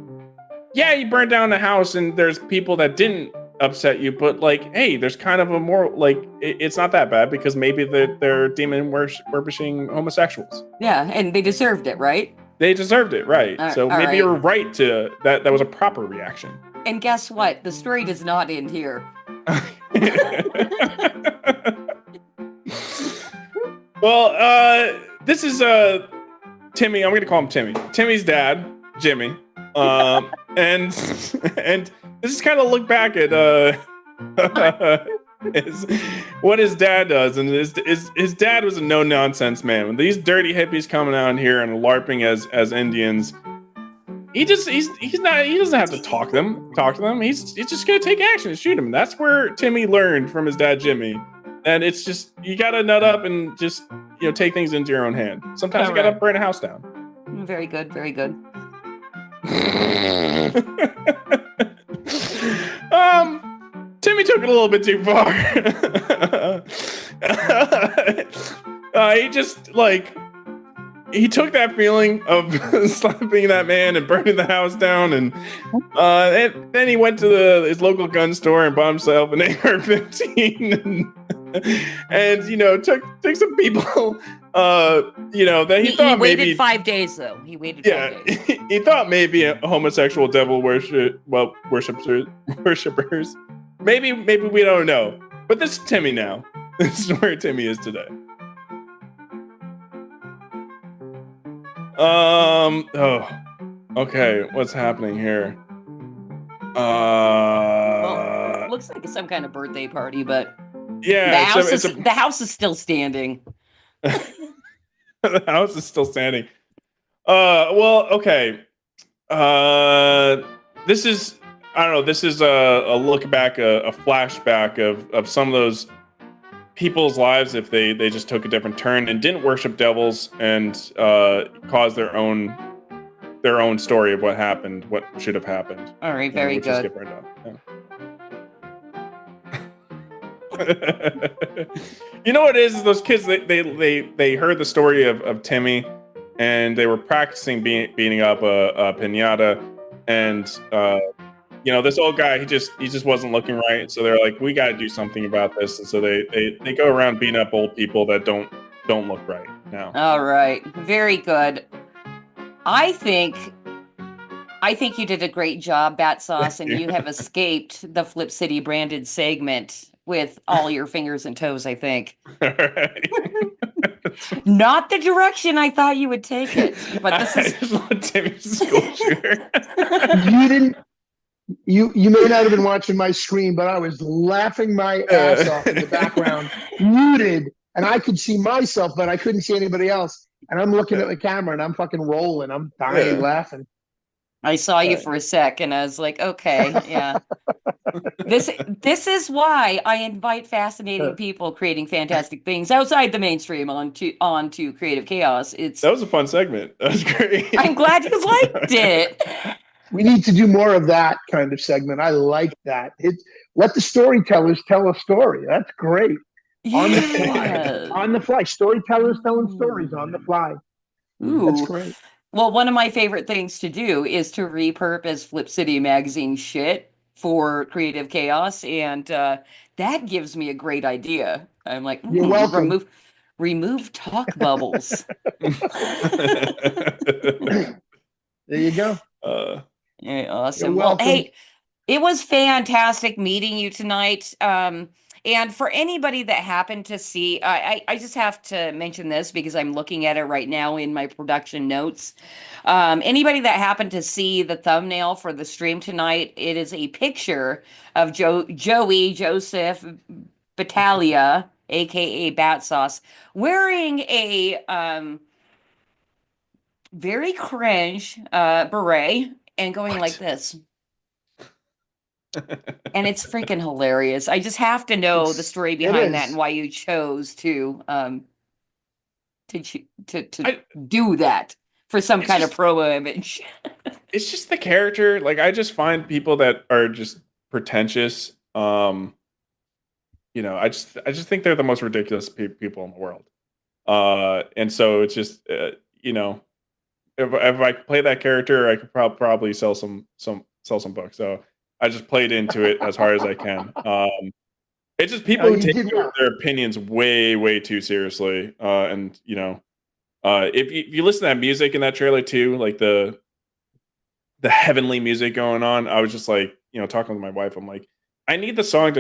yeah, you burned down the house and there's people that didn't upset you, but like, hey, there's kind of a moral, like it's not that bad because maybe they're demon worshipping homosexuals. Yeah, and they deserved it, right? They deserved it, right? So maybe right. you were right to that. That was a proper reaction. And guess what? The story does not end here. Well, this is Timmy. I'm going to call him Timmy. Timmy's dad, Jimmy. And this is kind of look back at what his dad does, and his dad was a no nonsense man. When these dirty hippies coming out here and LARPing as Indians, he doesn't have to talk to them. He's just gonna take action and shoot him. And that's where Timmy learned from his dad Jimmy. And it's just you gotta nut up and just take things into your own hand. Sometimes you gotta burn a house down. Very good, very good. Timmy took it a little bit too far. He took that feeling of slapping that man and burning the house down, and then he went to his local gun store and bought himself an AR-15, and took some people. That he thought waited maybe 5 days though. He waited 5 days. He thought maybe a homosexual devil worshippers. Maybe we don't know. But this is Timmy now. This is where Timmy is today. Okay, what's happening here? Well, it looks like it's some kind of birthday party, but yeah, the house is still standing. The house is still standing. Well, okay. This is a look back, a flashback of some of those people's lives if they just took a different turn and didn't worship devils and caused their own story of what happened, what should have happened. All right, very good. Skip right down. Yeah. You know what it is those kids, they heard the story of Timmy and they were practicing beating up a piñata, and this old guy, he just wasn't looking right. So they're like, we got to do something about this. And so they go around beating up old people that don't look right now. All right, very good. I think you did a great job, Battsauce, and you have escaped the Flip City branded segment with all your fingers and toes, I think. All right. Not the direction I thought you would take it, but this is. I just want Timmy's school shooter. You didn't. You may not have been watching my screen, but I was laughing my ass off in the background, muted, and I could see myself, but I couldn't see anybody else. And I'm looking at the camera, and I'm fucking rolling. I'm dying laughing. I saw you for a sec, and I was like, okay, yeah. This is why I invite fascinating people creating fantastic things outside the mainstream onto Creative Chaos. That was a fun segment. That was great. I'm glad you liked it. We need to do more of that kind of segment. I like that. Let the storytellers tell a story. That's great. On the fly. On the fly. Storytellers telling stories on the fly. Ooh. That's great. Well, one of my favorite things to do is to repurpose Flip City magazine shit for Creative Chaos, and that gives me a great idea. I'm like, You're welcome. remove talk bubbles. There you go. Yeah, awesome. You're Well, welcome. hey, it was fantastic meeting you tonight. And for anybody that happened to see, I just have to mention this because I'm looking at it right now in my production notes. Anybody that happened to see the thumbnail for the stream tonight, it is a picture of Joseph Battaglia, aka Battsauce, wearing a very cringe beret and going like this. And it's freaking hilarious. I just have to know the story behind that and why you chose to do that for some kind of promo image. It's just the character. Like, I just find people that are just pretentious. I just think they're the most ridiculous people in the world. And so it's just if I play that character, I could probably sell some books. So I just played into it as hard as I can. It's just people who take their opinions way, way too seriously. If you listen to that music in that trailer too, like the heavenly music going on, I was just like, talking with my wife, I'm like, I need the song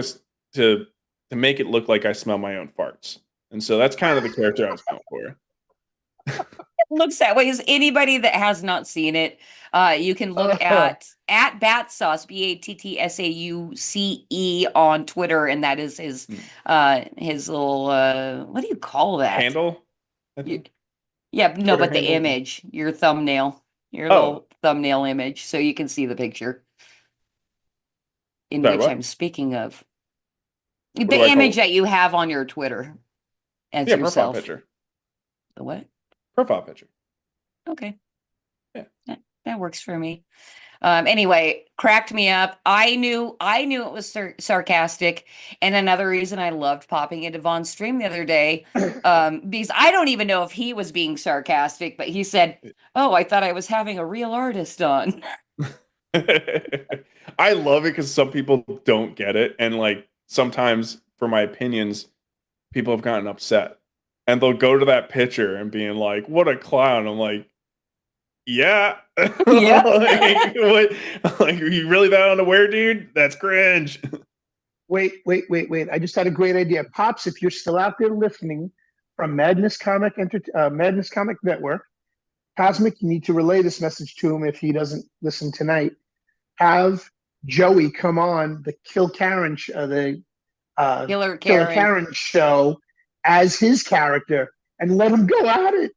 to make it look like I smell my own farts. And so that's kind of the character I was going for. Looks that way. Is anybody that has not seen it, you can look at Battsauce, BATTSAUCE on Twitter, and that is his little what do you call that handle? But the handle. image, your thumbnail, little thumbnail image, so you can see the picture in which I'm speaking of. The image that you have on your Twitter as yourself. Profile picture. The what? Profile picture. Okay. Yeah. That works for me. Anyway, cracked me up. I knew it was sarcastic. And another reason I loved popping into Vaughn's stream the other day, because I don't even know if he was being sarcastic, but he said, "Oh, I thought I was having a real artist on." I love it because some people don't get it. And like, sometimes for my opinions, people have gotten upset. And they'll go to that picture and being like, "What a clown!" I'm like, "Yeah, yeah." Like, are you really that unaware, dude? That's cringe. Wait! I just had a great idea, Pops. If you're still out there listening from Madness Comic Network, Cosmic, you need to relay this message to him if he doesn't listen tonight. Have Joey come on the Killer Karen show as his character and let him go at it.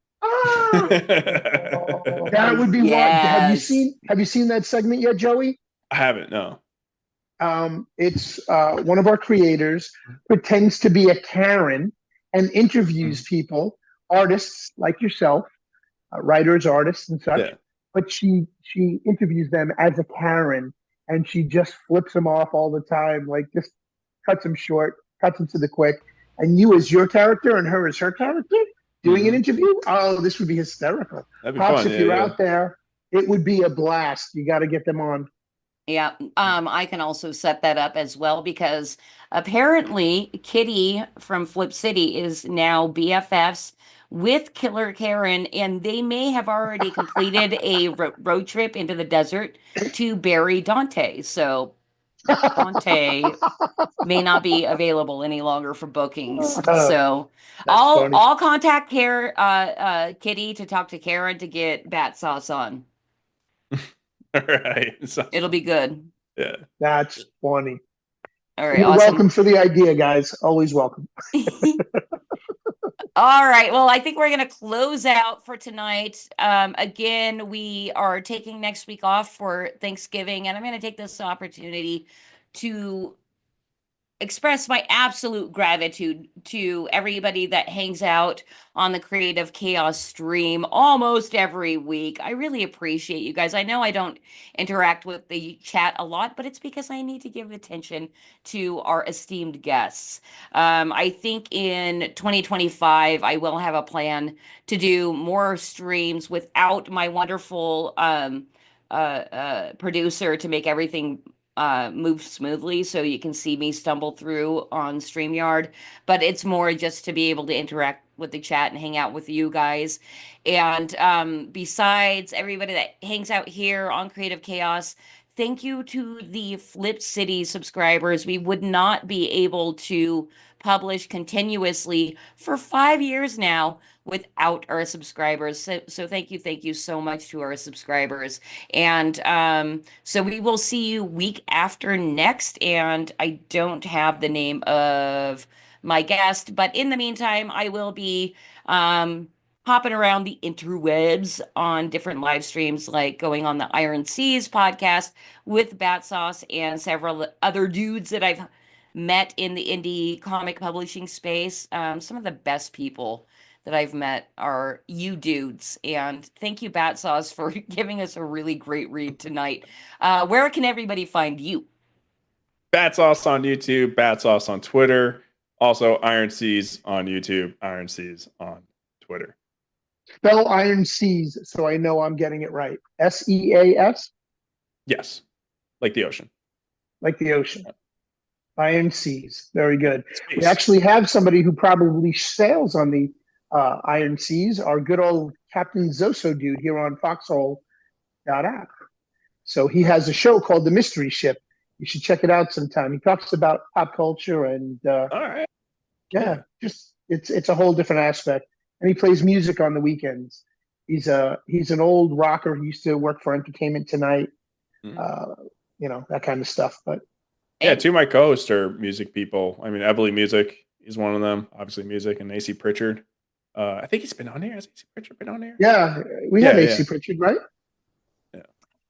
That would be one. Have you seen that segment yet, Joey? I haven't, no. It's one of our creators pretends to be a Karen and interviews people, artists like yourself, writers, artists, and such. Yeah. But she interviews them as a Karen, and she just flips them off all the time, like just cuts them short, cuts them to the quick. And you as your character and her as her character doing an interview? Oh, this would be hysterical. That'd be Pops, fun. If you're out there, it would be a blast. You got to get them on. Yeah, I can also set that up as well because apparently Kitty from Flip City is now BFFs with Killer Karen, and they may have already completed a road trip into the desert to bury Dante. So Dante may not be available any longer for bookings. So I'll contact Kitty to talk to Karen to get Battsauce on. All right. It'll be good. Yeah. That's funny. All right. You're Awesome. welcome for the idea, guys. Always welcome. All right. Well, I think we're going to close out for tonight. Again, we are taking next week off for Thanksgiving, and I'm going to take this opportunity to express my absolute gratitude to everybody that hangs out on the Creative Chaos stream almost every week. I really appreciate you guys. I know I don't interact with the chat a lot, but it's because I need to give attention to our esteemed guests. I think in 2025, I will have a plan to do more streams without my wonderful producer to make everything move smoothly, so you can see me stumble through on StreamYard, but it's more just to be able to interact with the chat and hang out with you guys. And besides everybody that hangs out here on Creative Chaos, thank you to the Flip City subscribers. We would not be able to publish continuously for 5 years now without our subscribers. So thank you so much to our subscribers. And so we will see you week after next. And I don't have the name of my guest, but in the meantime, I will be hopping around the interwebs on different live streams, like going on the Iron Seas podcast with Battsauce and several other dudes that I've met in the indie comic publishing space. Some of the best people that I've met are you dudes. And thank you, Battsauce, for giving us a really great read tonight. Where can everybody find you? Battsauce on YouTube, Battsauce on Twitter. Also, Iron Seas on YouTube, Iron Seas on Twitter. Spell Iron Seas so I know I'm getting it right. SEAS? Yes. Like the ocean. Like the ocean. Iron Seas. Very good. Space. We actually have somebody who probably sails on the Iron Seas, our good old Captain Zoso dude here on Foxhole.app. So he has a show called The Mystery Ship. You should check it out sometime. He talks about pop culture and all right. Yeah, just it's a whole different aspect. And he plays music on the weekends. He's an old rocker. He used to work for Entertainment Tonight. You know, that kind of stuff. But yeah, two of my co-hosts are music people. I mean, Everly Music is one of them, obviously music, and AC Pritchard. I think he's been on here. Has AC Pritchard been on here? Yeah, we have AC Pritchard, right? Yeah.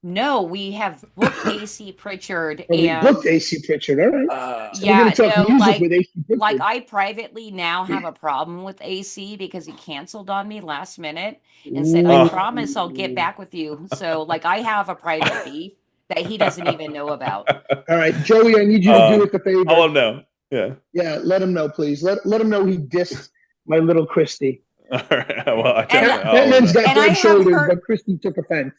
No, we have booked AC Pritchard. We And booked AC Pritchard, all right. So we're yeah, gonna talk no, music like, with AC Pritchard. like I privately now have a problem with AC because he canceled on me last minute and said, I promise I'll get back with you. So like I have a private beef that he doesn't even know about. All right, Joey, I need you to do us a favor. I'll let him know. Yeah. Yeah, let him know, please. Let him know he dissed my little Christy. All right. Well, That man's got and I broad have shoulders, heard- but Christy took offense.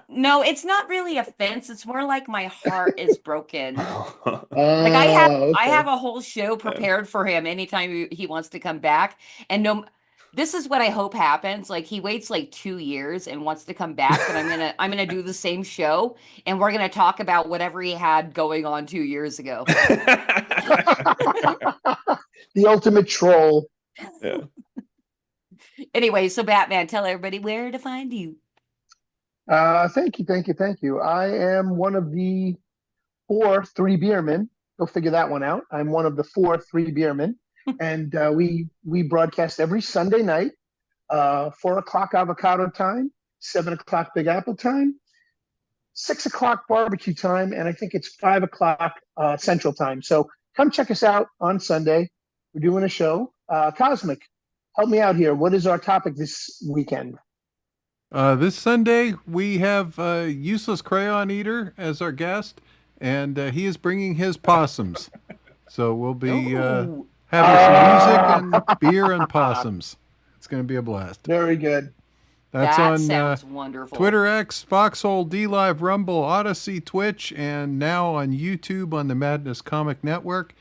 No, it's not really offense. It's more like my heart is broken. Like Like I have a whole show prepared for him anytime he wants to come back. And this is what I hope happens. Like he waits like 2 years and wants to come back, but I'm gonna do the same show and we're gonna talk about whatever he had going on 2 years ago. The ultimate troll. Yeah. Anyway, so Batman, tell everybody where to find you. Thank you. I am one of the 4 3 beermen. Go figure that one out. I'm one of the 4 3 beermen, and we broadcast every Sunday night, 4 o'clock avocado time, 7 o'clock Big Apple time, 6 o'clock barbecue time, and I think it's 5 o'clock Central time. So come check us out on Sunday. We're doing a show. Cosmic, help me out here. What is our topic this weekend? This Sunday, we have Useless Crayon Eater as our guest, and he is bringing his possums. So we'll be having some music and beer and possums. It's going to be a blast. Very good. That's That on sounds wonderful. Twitter X, Foxhole, DLive, Rumble, Odyssey, Twitch, and now on YouTube on the Madness Comic Network.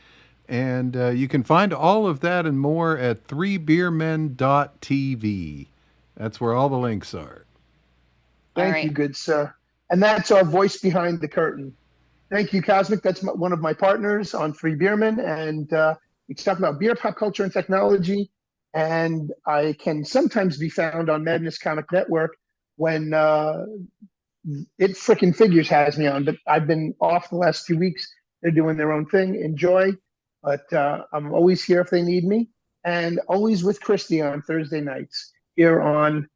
And you can find all of that and more at 3beermen.tv. That's where all the links are. Thank you, good sir. And that's our voice behind the curtain. Thank you, Cosmic. That's one of my partners on Three Beermen. And we talk about beer, pop culture, and technology. And I can sometimes be found on Madness Comic Network when It Frickin' Figures has me on. But I've been off the last 2 weeks. They're doing their own thing. Enjoy. But I'm always here if they need me. And always with Christy on Thursday nights here on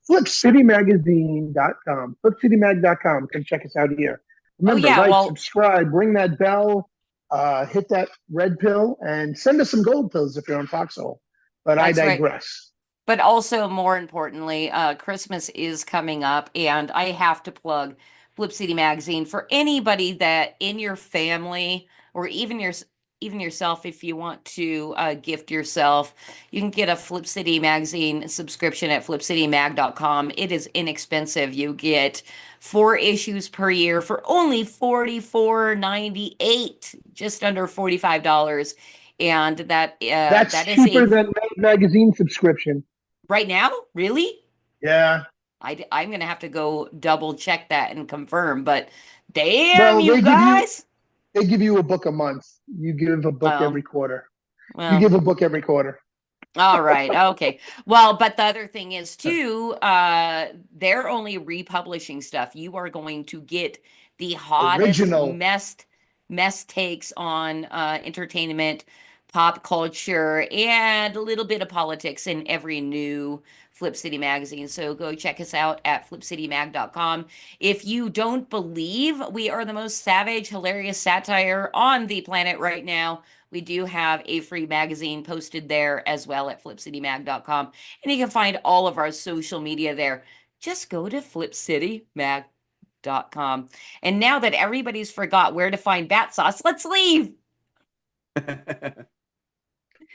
FlipCityMagazine.com. FlipCityMag.com. Come check us out here. Remember, subscribe, ring that bell, hit that red pill, and send us some gold pills if you're on Foxhole. But I digress. But also, more importantly, Christmas is coming up, and I have to plug Flip City Magazine for anybody that in your family or even yourself, if you want to gift yourself, you can get a Flip City Magazine subscription at flipcitymag.com. It is inexpensive. You get 4 issues per year for only $44.98, just under $45. And that's cheaper than magazine subscription. Right now? Really? Yeah. I'm going to have to go double check that and confirm, but damn, you guys. They give you a book a month. You give a book every quarter. Well, you give a book every quarter. All right. Okay. Well, but the other thing is too, they're only republishing stuff. You are going to get the hottest mess takes on entertainment, pop culture, and a little bit of politics in every new Flip City magazine. So go check us out at flipcitymag.com. If you don't believe we are the most savage, hilarious satire on the planet right now, we do have a free magazine posted there as well at flipcitymag.com. And you can find all of our social media there. Just go to flipcitymag.com. And now that everybody's forgot where to find Battsauce, let's leave.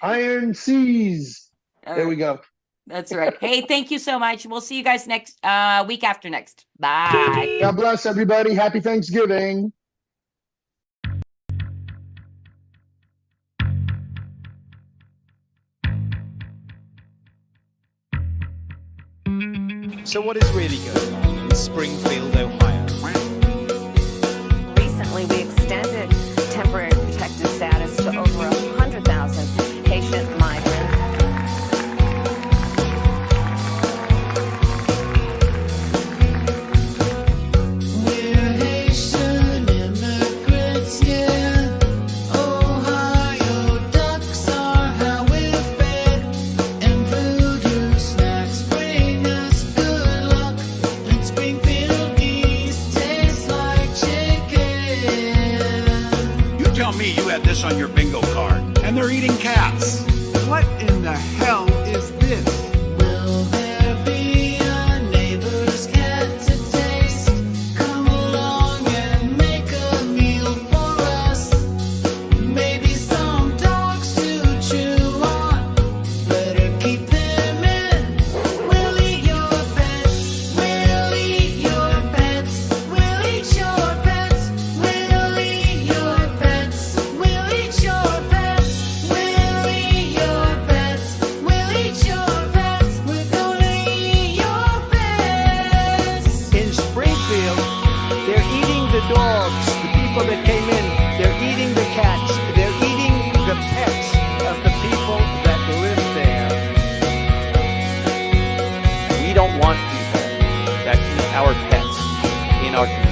Iron Seas. There we go. That's right. Hey, thank you so much. We'll see you guys next week after next. Bye. God bless everybody. Happy Thanksgiving. So what is really going on in Springfield, Ohio? Recently, we extended temporary protected status to over 100,000 patient migrants. We're Haitian immigrants, yeah. Ohio ducks are how we're fed, and voodoo snacks bring us good luck. And Springfield geese taste like chicken. You tell me you had this on your bingo card, and they're eating cats. What in the hell is this? Will there be a neighbor's cat to taste? Come along and make a meal for us. Maybe some dogs to chew on. Better keep them in. We'll eat your pets. We'll eat your pets. We'll eat your pets. We'll eat your pets. We'll eat your pets. We'll eat your pets. We'll eat your pets. We're gonna eat your pets. In Springfield, they're eating the dogs, the people that came in. They're eating the cats. They're eating the pets of the people that live there. We don't want people that eat our pets in our community.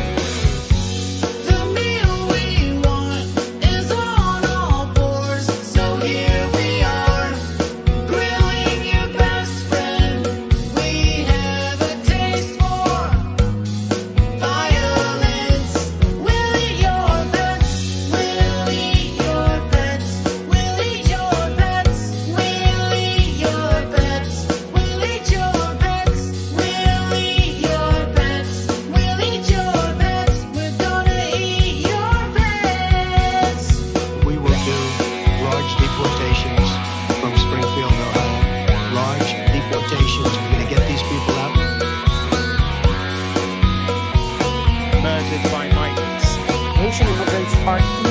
The meal we want is on all fours, so here we are, grilling your best friend. We have a taste for violence. We'll eat your pets. We'll eat your pets. We'll eat your pets. We'll eat your pets. We'll eat your pets. We'll eat your pets. We'll eat your pets. by migrants. Asian immigrants are